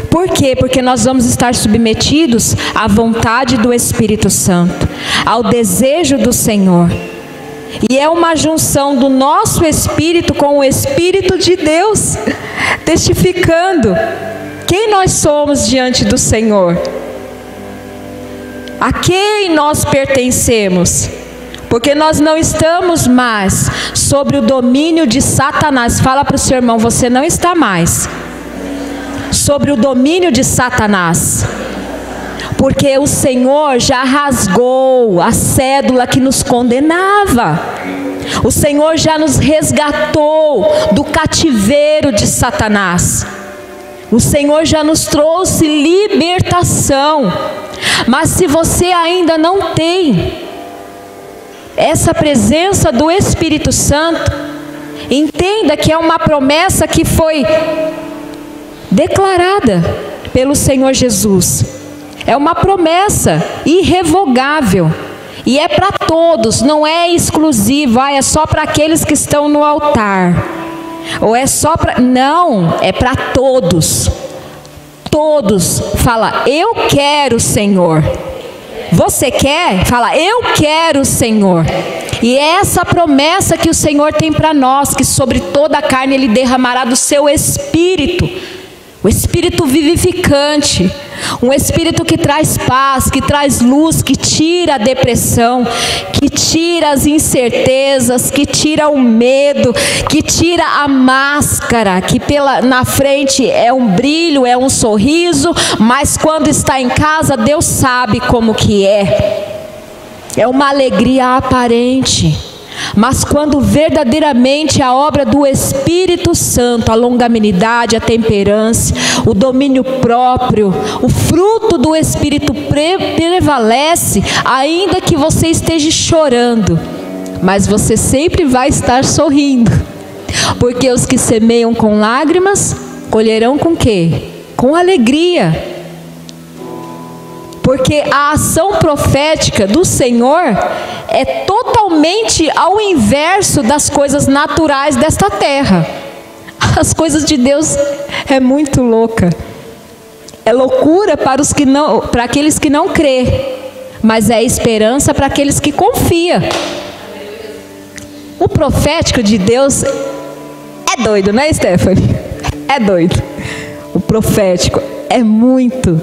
Por quê? Porque nós vamos estar submetidos à vontade do Espírito Santo, ao desejo do Senhor. E é uma junção do nosso espírito com o Espírito de Deus, testificando quem nós somos diante do Senhor. A quem nós pertencemos? Porque nós não estamos mais sobre o domínio de Satanás. Fala para o seu irmão, você não está mais sobre o domínio de Satanás. Porque o Senhor já rasgou a cédula que nos condenava. O Senhor já nos resgatou do cativeiro de Satanás. O Senhor já nos trouxe libertação. Mas se você ainda não tem essa presença do Espírito Santo, Entenda que é uma promessa que foi declarada pelo Senhor Jesus. É uma promessa irrevogável. E é para todos, não é exclusivo, é só para aqueles que estão no altar. Ou é só para... Não, é para todos. Todos. Fala, eu quero, Senhor. Você quer? Fala, eu quero, Senhor. E é essa promessa que o Senhor tem para nós, que sobre toda a carne Ele derramará do seu Espírito. O Espírito vivificante, um Espírito que traz paz, que traz luz, que tira a depressão, que tira as incertezas, que tira o medo, que tira a máscara, que na frente é um brilho, é um sorriso, mas quando está em casa, Deus sabe como que é. É uma alegria aparente. Mas quando verdadeiramente a obra do Espírito Santo, a longanimidade, a temperança, o domínio próprio, o fruto do Espírito prevalece, ainda que você esteja chorando, mas você sempre vai estar sorrindo, porque os que semeiam com lágrimas, colherão com quê? Com alegria. Porque a ação profética do Senhor é totalmente ao inverso das coisas naturais desta terra. As coisas de Deus é muito louca. É loucura para aqueles que não crê, mas é esperança para aqueles que confiam. O profético de Deus é doido, né, Stephanie? É doido. O profético é muito,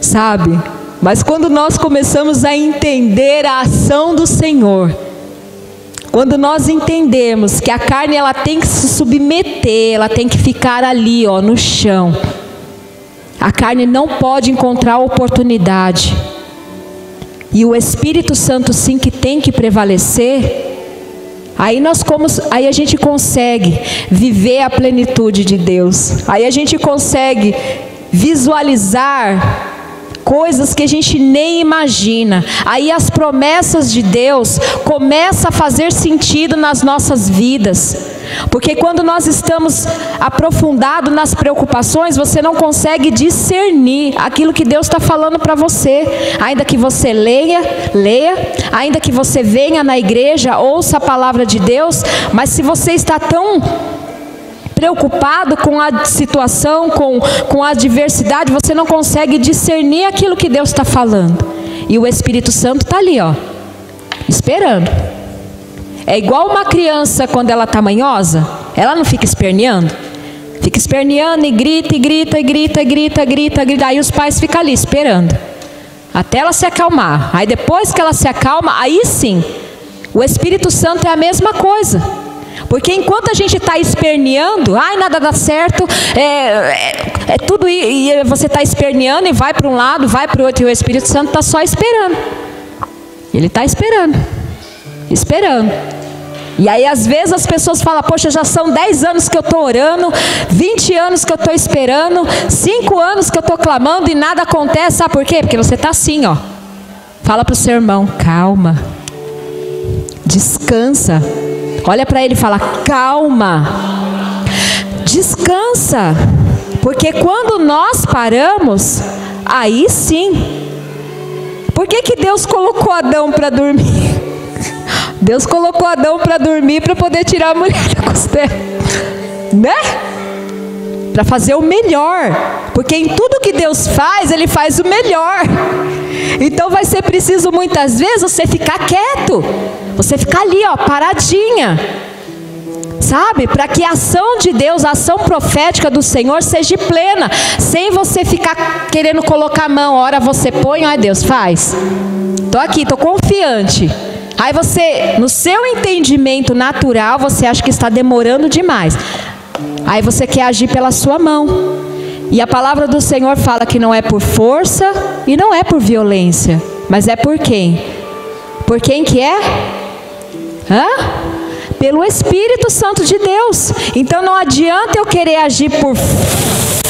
sabe? Mas quando nós começamos a entender a ação do Senhor, quando nós entendemos que a carne ela tem que se submeter, ela tem que ficar ali, ó, no chão. A carne não pode encontrar oportunidade. E o Espírito Santo sim que tem que prevalecer. Aí a gente consegue viver a plenitude de Deus. Aí a gente consegue visualizar coisas que a gente nem imagina. Aí as promessas de Deus começam a fazer sentido nas nossas vidas. Porque quando nós estamos aprofundados nas preocupações, você não consegue discernir aquilo que Deus está falando para você. Ainda que você leia, ainda que você venha na igreja, ouça a palavra de Deus, mas se você está tão preocupado com a situação, com a adversidade, você não consegue discernir aquilo que Deus está falando. E o Espírito Santo está ali, ó, esperando. É igual uma criança quando ela está manhosa, ela não fica esperneando? Fica esperneando e grita, e grita, e grita, e grita, grita, grita. Aí os pais ficam ali esperando, até ela se acalmar. Aí depois que ela se acalma, aí sim, o Espírito Santo é a mesma coisa. Porque enquanto a gente está esperneando, ai, nada dá certo, é tudo, e você está esperneando e vai para um lado, vai para o outro, e o Espírito Santo está só esperando. Ele está esperando. E aí às vezes as pessoas falam, poxa, já são 10 anos que eu estou orando, 20 anos que eu estou esperando, 5 anos que eu estou clamando e nada acontece. Sabe por quê? Porque você está assim, ó. Fala para o seu irmão, calma, descansa. Olha para ele e fala, calma, descansa. Porque quando nós paramos, aí sim. Por que Deus colocou Adão para dormir? Deus colocou Adão para dormir para poder tirar a mulher da costela, né? Para fazer o melhor. Porque em tudo que Deus faz, Ele faz o melhor. Então vai ser preciso muitas vezes você ficar quieto. Você ficar ali, ó, paradinha. Sabe? Para que a ação de Deus, a ação profética do Senhor seja plena. Sem você ficar querendo colocar a mão. Ora você põe, ó, Deus faz. Estou aqui, estou confiante. Aí você, no seu entendimento natural, você acha que está demorando demais. Aí você quer agir pela sua mão. E a palavra do Senhor fala que não é por força e não é por violência. Mas é por quem? Por quem que é? Pelo Espírito Santo de Deus. Então não adianta eu querer agir por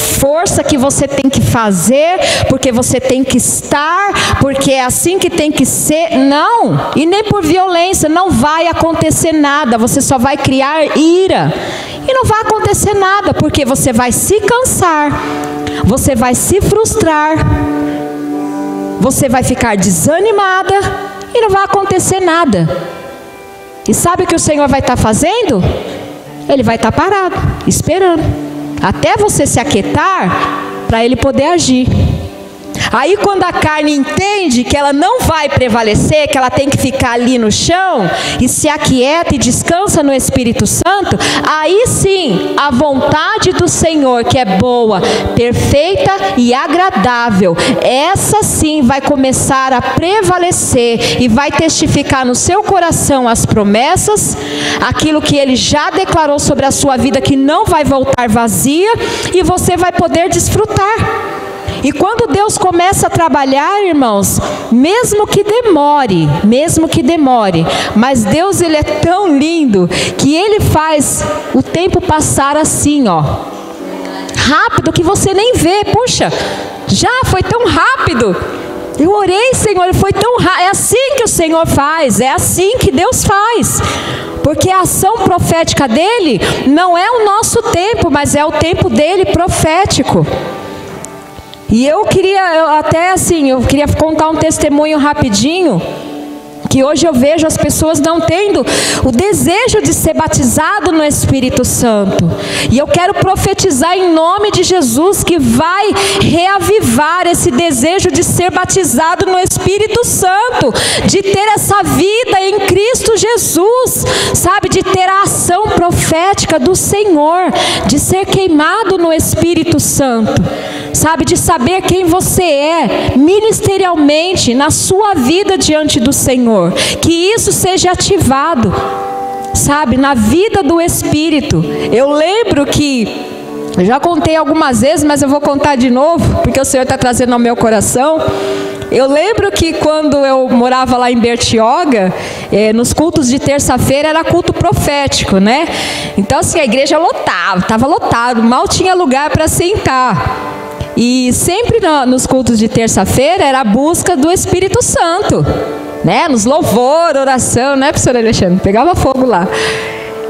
força que você tem que fazer, porque você tem que estar, porque é assim que tem que ser. Não, e nem por violência, não vai acontecer nada, você só vai criar ira. E não vai acontecer nada, porque você vai se cansar, você vai se frustrar, você vai ficar desanimada e não vai acontecer nada. E sabe o que o Senhor vai estar fazendo? Ele vai estar parado, esperando, até você se aquietar, para Ele poder agir. Aí quando a carne entende que ela não vai prevalecer, que ela tem que ficar ali no chão, e se aquieta e descansa no Espírito Santo, aí sim, a vontade do Senhor, que é boa, perfeita e agradável, essa sim vai começar a prevalecer, e vai testificar no seu coração as promessas, aquilo que Ele já declarou sobre a sua vida, que não vai voltar vazia, e você vai poder desfrutar. E quando Deus começa a trabalhar, irmãos, mesmo que demore, mas Deus, Ele é tão lindo, que Ele faz o tempo passar assim, ó, rápido, que você nem vê. Puxa, já foi tão rápido. Eu orei, Senhor, foi tão rápido. É assim que o Senhor faz, é assim que Deus faz. Porque a ação profética dEle não é o nosso tempo, mas é o tempo dEle profético. E eu queria contar um testemunho rapidinho, que hoje eu vejo as pessoas não tendo o desejo de ser batizado no Espírito Santo. E eu quero profetizar em nome de Jesus que vai reavivar esse desejo de ser batizado no Espírito Santo, de ter essa vida em Cristo Jesus, sabe, de ter a ação profética do Senhor, de ser queimado no Espírito Santo, sabe, de saber quem você é ministerialmente na sua vida diante do Senhor, que isso seja ativado, sabe, na vida do Espírito. Eu lembro que, eu já contei algumas vezes, mas eu vou contar de novo, porque o Senhor está trazendo ao meu coração. Eu lembro que quando eu morava lá em Bertioga, nos cultos de terça-feira era culto profético, né? Então assim, a igreja lotava, estava lotado, mal tinha lugar para sentar. E sempre nos cultos de terça-feira era a busca do Espírito Santo, né? Nos louvor, oração, né, professor Alexandre? Pegava fogo lá.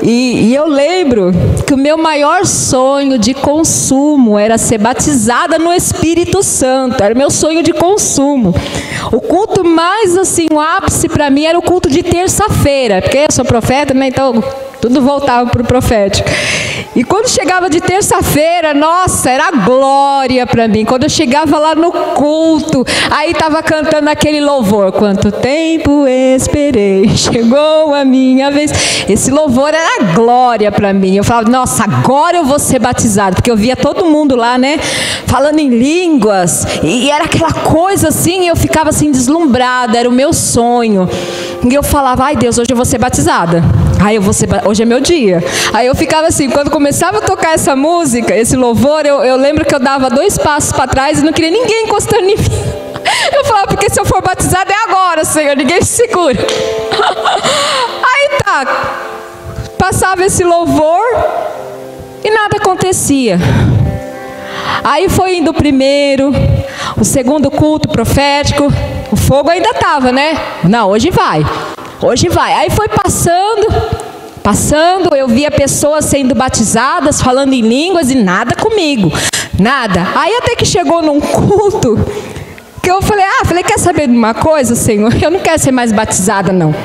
E eu lembro que o meu maior sonho de consumo era ser batizada no Espírito Santo. Era o meu sonho de consumo. O culto mais, assim, o ápice para mim era o culto de terça-feira, porque eu sou profeta, né? Então tudo voltava para o profético. E quando chegava de terça-feira, nossa, era glória para mim. Quando eu chegava lá no culto, aí estava cantando aquele louvor: quanto tempo esperei, chegou a minha vez. Esse louvor era glória para mim. Eu falava, nossa, agora eu vou ser batizado, porque eu via todo mundo lá, né, falando em línguas, e era aquela coisa assim, eu ficava assim deslumbrada, era o meu sonho. E eu falava, ai Deus, hoje eu vou ser batizada. Aí hoje é meu dia. Aí eu ficava assim, quando começava a tocar essa música, esse louvor, eu lembro que eu dava 2 passos para trás e não queria ninguém encostando em mim. Eu falava, porque se eu for batizada é agora, Senhor, ninguém me segura. Aí tá, passava esse louvor e nada acontecia. Aí foi indo o primeiro, o segundo culto profético, o fogo ainda estava, né? Não, hoje vai. Hoje vai. Aí foi passando, eu via pessoas sendo batizadas, falando em línguas e nada comigo, nada. Aí até que chegou num culto, que eu falei, quer saber de uma coisa, Senhor? Eu não quero ser mais batizada, não.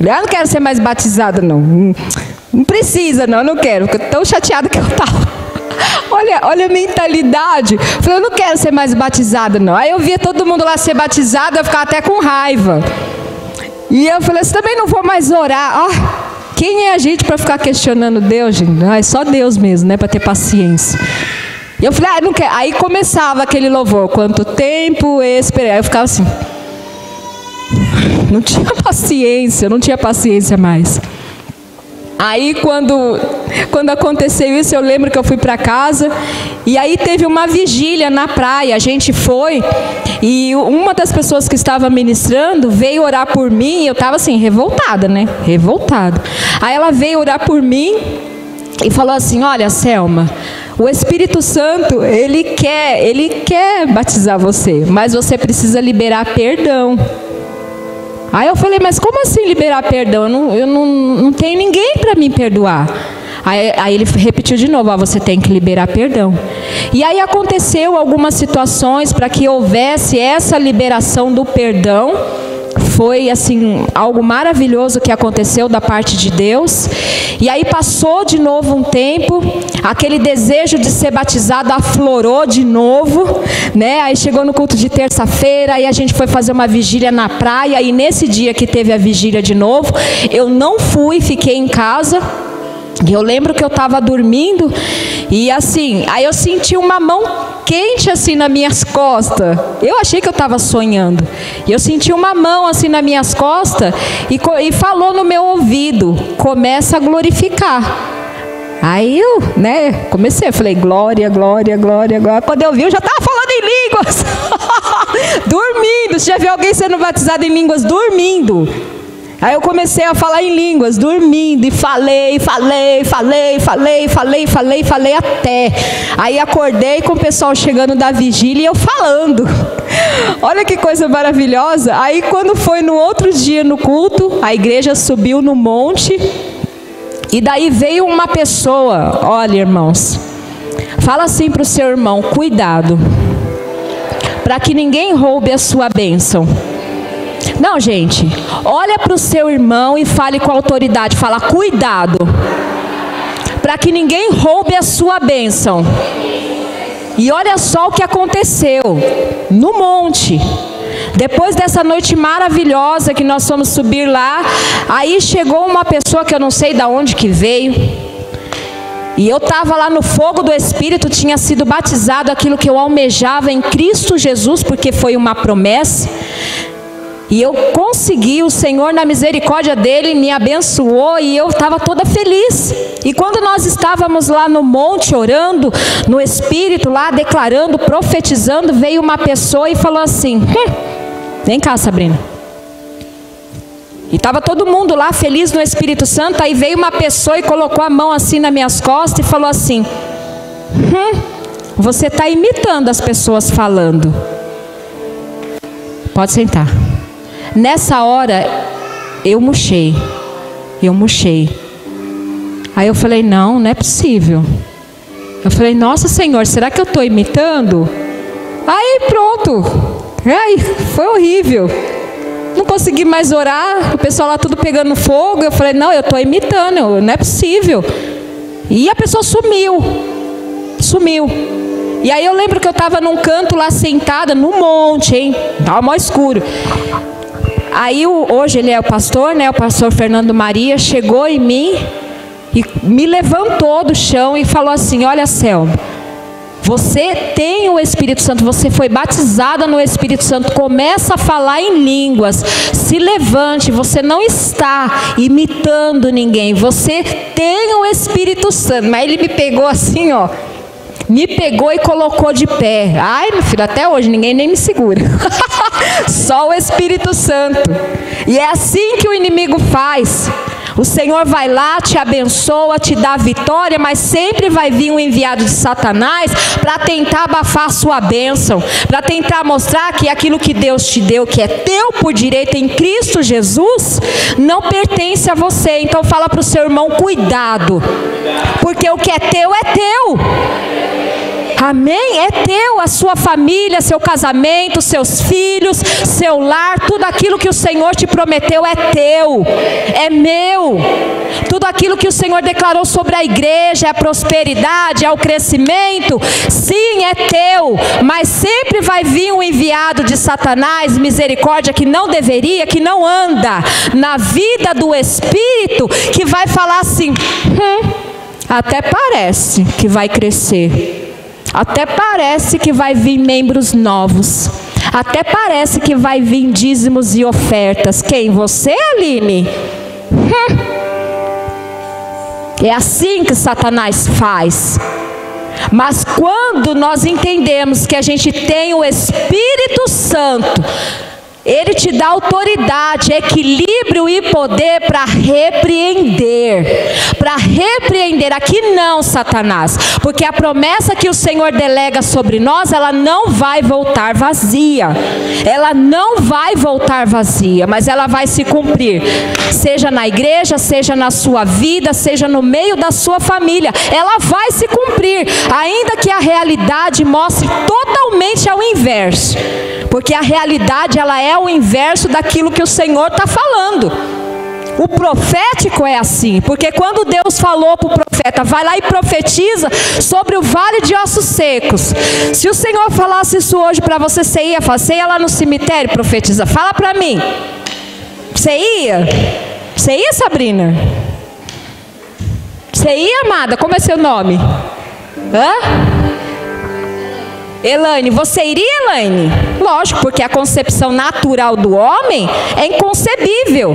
Eu não quero ser mais batizada, não. Não precisa, não, eu não quero, porque eu tô tão chateada que eu tava. Olha a mentalidade. Eu falei, eu não quero ser mais batizada, não. Aí eu via todo mundo lá ser batizado, eu ficava até com raiva. E eu falei assim, também não vou mais orar. Quem é a gente para ficar questionando Deus, gente? É só Deus mesmo, né, para ter paciência. E eu falei, não quero. Aí começava aquele louvor, quanto tempo esperei. Aí eu ficava assim, não tinha paciência mais. Aí quando aconteceu isso, eu lembro que eu fui para casa, e aí teve uma vigília na praia, a gente foi, e uma das pessoas que estava ministrando veio orar por mim, e eu estava assim, revoltada, né? Revoltada. Aí ela veio orar por mim e falou assim, olha, Selma, O Espírito Santo, ele quer batizar você, mas você precisa liberar perdão. Aí eu falei, mas como assim liberar perdão? Eu não tenho ninguém para me perdoar. Aí ele repetiu de novo, você tem que liberar perdão. E aí aconteceu algumas situações para que houvesse essa liberação do perdão. Foi assim, algo maravilhoso que aconteceu da parte de Deus. E aí passou de novo um tempo, aquele desejo de ser batizado aflorou de novo, né? Aí chegou no culto de terça-feira, aí a gente foi fazer uma vigília na praia, e nesse dia que teve a vigília de novo, eu não fui, fiquei em casa. E eu lembro que eu estava dormindo e assim, aí eu senti uma mão quente assim nas minhas costas. Eu achei que eu estava sonhando. E eu senti uma mão assim nas minhas costas e falou no meu ouvido, começa a glorificar. Aí eu, comecei, eu falei, glória, glória, glória, glória. Quando eu vi, eu já estava falando em línguas. Dormindo. Você já viu alguém sendo batizado em línguas dormindo? Aí eu comecei a falar em línguas, dormindo, e falei até. Aí acordei com o pessoal chegando da vigília e eu falando. Olha que coisa maravilhosa. Aí quando foi no outro dia no culto, a igreja subiu no monte, e daí veio uma pessoa, olha irmãos, fala assim para o seu irmão, cuidado, para que ninguém roube a sua bênção. Não, gente, olha para o seu irmão e fale com autoridade, fala, cuidado, para que ninguém roube a sua bênção. E olha só o que aconteceu no monte. Depois dessa noite maravilhosa que nós fomos subir lá, aí chegou uma pessoa que eu não sei de onde que veio. E eu estava lá no fogo do Espírito, tinha sido batizado aquilo que eu almejava em Cristo Jesus, porque foi uma promessa. E eu consegui, o Senhor na misericórdia dele me abençoou e eu estava toda feliz. E quando nós estávamos lá no monte orando, no Espírito lá declarando, profetizando, veio uma pessoa e falou assim, vem cá Sabrina. E estava todo mundo lá feliz no Espírito Santo, aí veio uma pessoa e colocou a mão assim nas minhas costas e falou assim, você está imitando as pessoas falando. Pode sentar. Nessa hora, eu murchei. Aí eu falei, não é possível. Eu falei, nossa Senhor, será que eu estou imitando? Aí pronto. Aí, foi horrível. Não consegui mais orar, o pessoal lá tudo pegando fogo. Eu falei, não, eu estou imitando, não é possível. E a pessoa sumiu. E aí eu lembro que eu estava num canto lá sentada, no monte, hein? Estava mó escuro. Aí hoje ele é o pastor, né? O pastor Fernando Maria chegou em mim e me levantou do chão e falou assim, olha Selma, você tem o Espírito Santo, você foi batizada no Espírito Santo, começa a falar em línguas, se levante, você não está imitando ninguém, você tem o Espírito Santo. Mas ele me pegou assim, ó, me pegou e colocou de pé. Ai, meu filho, até hoje ninguém nem me segura. Só o Espírito Santo. E é assim que o inimigo faz. O Senhor vai lá, te abençoa, te dá vitória, mas sempre vai vir um enviado de Satanás para tentar abafar a sua bênção, para tentar mostrar que aquilo que Deus te deu, que é teu por direito em Cristo Jesus, não pertence a você. Então fala para o seu irmão, cuidado, porque o que é teu é teu. Amém? É teu, a sua família, seu casamento, seus filhos, seu lar, tudo aquilo que o Senhor te prometeu é teu, é meu. Tudo aquilo que o Senhor declarou sobre a igreja, a prosperidade, o crescimento, sim, é teu. Mas sempre vai vir um enviado de Satanás, misericórdia, que não deveria, que não anda na vida do Espírito, que vai falar assim, até parece que vai crescer. Até parece que vai vir membros novos. Até parece que vai vir dízimos e ofertas. Quem? Você, Aline? É assim que Satanás faz. Mas quando nós entendemos que a gente tem o Espírito Santo, Ele te dá autoridade, equilíbrio e poder para repreender. Para repreender. Aqui não, Satanás. Porque a promessa que o Senhor delega sobre nós, ela não vai voltar vazia. Ela não vai voltar vazia, mas ela vai se cumprir. Seja na igreja, seja na sua vida, seja no meio da sua família. Ela vai se cumprir. Ainda que a realidade mostre totalmente ao inverso. Porque a realidade, ela é o inverso daquilo que o Senhor está falando. O profético é assim, porque quando Deus falou para o profeta, vai lá e profetiza sobre o vale de ossos secos. Se o Senhor falasse isso hoje para você, você ia falar, você ia lá no cemitério profetizar? Fala para mim. Você ia? Você ia, Sabrina? Você ia, amada? Como é seu nome? Elaine, você iria, Elaine? Lógico, porque a concepção natural do homem é inconcebível.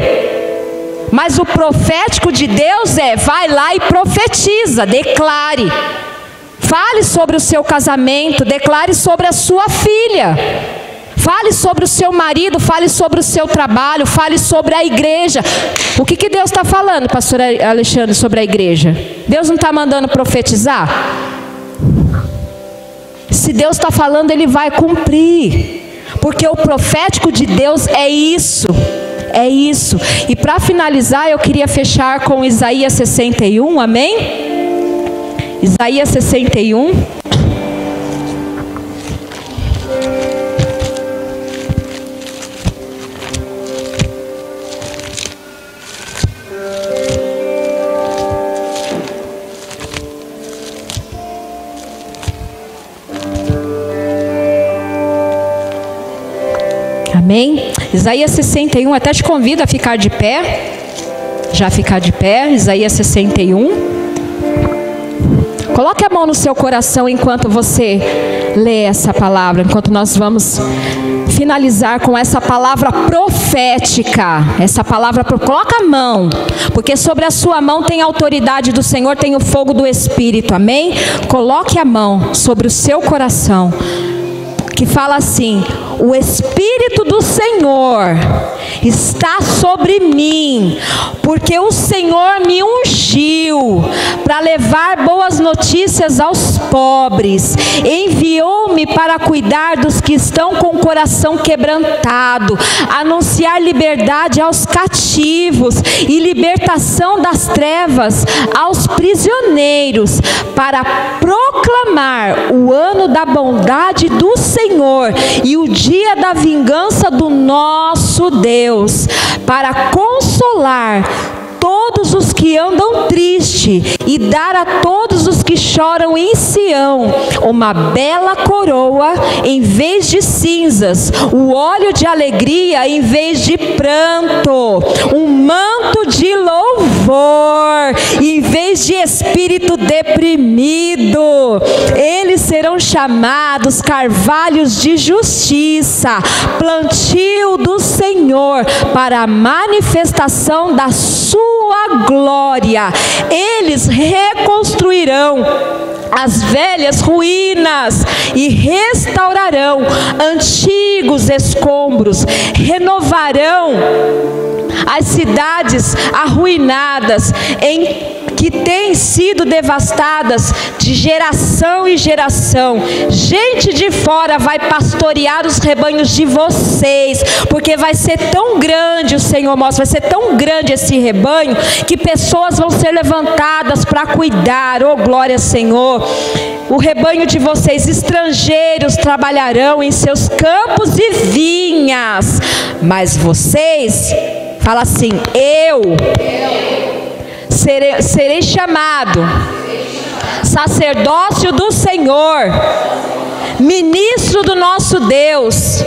Mas o profético de Deus vai lá e profetiza, declare. Fale sobre o seu casamento, declare sobre a sua filha. Fale sobre o seu marido, fale sobre o seu trabalho, fale sobre a igreja. O que Deus está falando, pastor Alexandre, sobre a igreja? Deus não está mandando profetizar? Se Deus está falando, Ele vai cumprir. Porque o profético de Deus é isso. É isso. E para finalizar, eu queria fechar com Isaías 61, amém? Isaías 61. Amém? Isaías 61, até te convido a ficar de pé. Já ficar de pé, Isaías 61. Coloque a mão no seu coração enquanto você lê essa palavra, enquanto nós vamos finalizar com essa palavra profética. Essa palavra, coloca a mão, porque sobre a sua mão tem a autoridade do Senhor, tem o fogo do Espírito, amém? Coloque a mão sobre o seu coração, que fala assim: o Espírito do Senhor está sobre mim, porque o Senhor me ungiu para levar boas notícias aos pobres, enviou-me para cuidar dos que estão com o coração quebrantado, anunciar liberdade aos cativos e libertação das trevas aos prisioneiros, para proclamar o ano da bondade do Senhor e o dia da vingança do nosso Deus, para consolar todos os que andam tristes e dar a todos os que choram em Sião uma bela coroa em vez de cinzas, o óleo de alegria em vez de pranto, um manto de louvor em vez de espírito deprimido. Eles serão chamados carvalhos de justiça, plantio do Senhor para a manifestação da sua glória. Eles reconstruirão as velhas ruínas e restaurarão antigos escombros, renovarão as cidades arruinadas que têm sido devastadas de geração em geração. Gente de fora vai pastorear os rebanhos de vocês, porque vai ser tão grande, o Senhor mostra, vai ser tão grande esse rebanho, que pessoas vão ser levantadas para cuidar. Oh, glória, Senhor! O rebanho de vocês, estrangeiros, trabalharão em seus campos e vinhas, mas vocês, fala assim, eu serei chamado sacerdócio do Senhor, ministro do nosso Deus.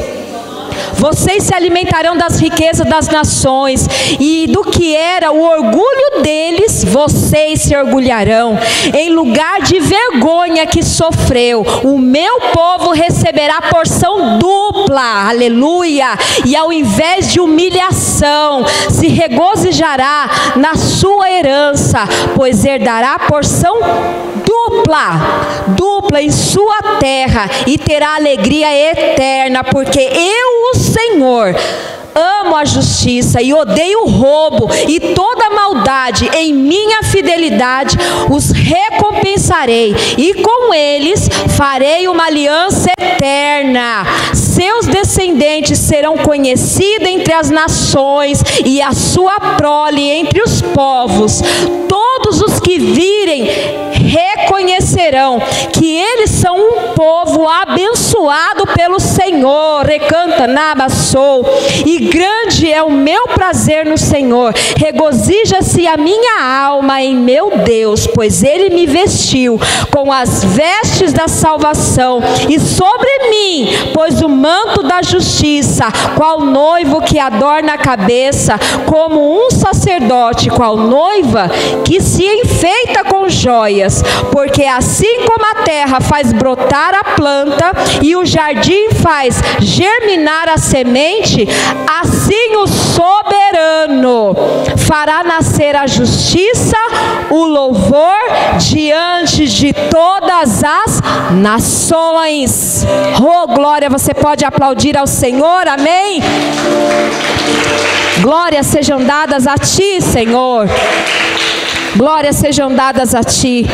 Vocês se alimentarão das riquezas das nações, e do que era o orgulho deles, vocês se orgulharão. Em lugar de vergonha que sofreu, o meu povo receberá porção dupla, aleluia, e ao invés de humilhação, se regozijará na sua herança, pois herdará porção dupla, dupla em sua terra e terá alegria eterna, porque eu, o Senhor, amo a justiça e odeio o roubo, e toda maldade. Em minha fidelidade os recompensarei, e com eles farei uma aliança eterna. Seus descendentes serão conhecidos entre as nações, e a sua prole entre os povos. Todos os que virem reconhecerão que eles são um povo abençoado pelo Senhor. Recanta Nabassou. E grande é o meu prazer no Senhor. Regozija-se a minha alma em meu Deus, pois Ele me vestiu com as vestes da salvação, e sobre mim pôs o manto da justiça, qual noivo que adorna a cabeça, como um sacerdote, qual noiva que se enfeita com joias. Porque assim como a terra faz brotar a planta e o jardim faz germinar a semente, assim o soberano fará nascer a justiça, o louvor diante de todas as nações. Oh, glória! Você pode aplaudir ao Senhor, amém? Glórias sejam dadas a Ti, Senhor. Glórias sejam dadas a Ti.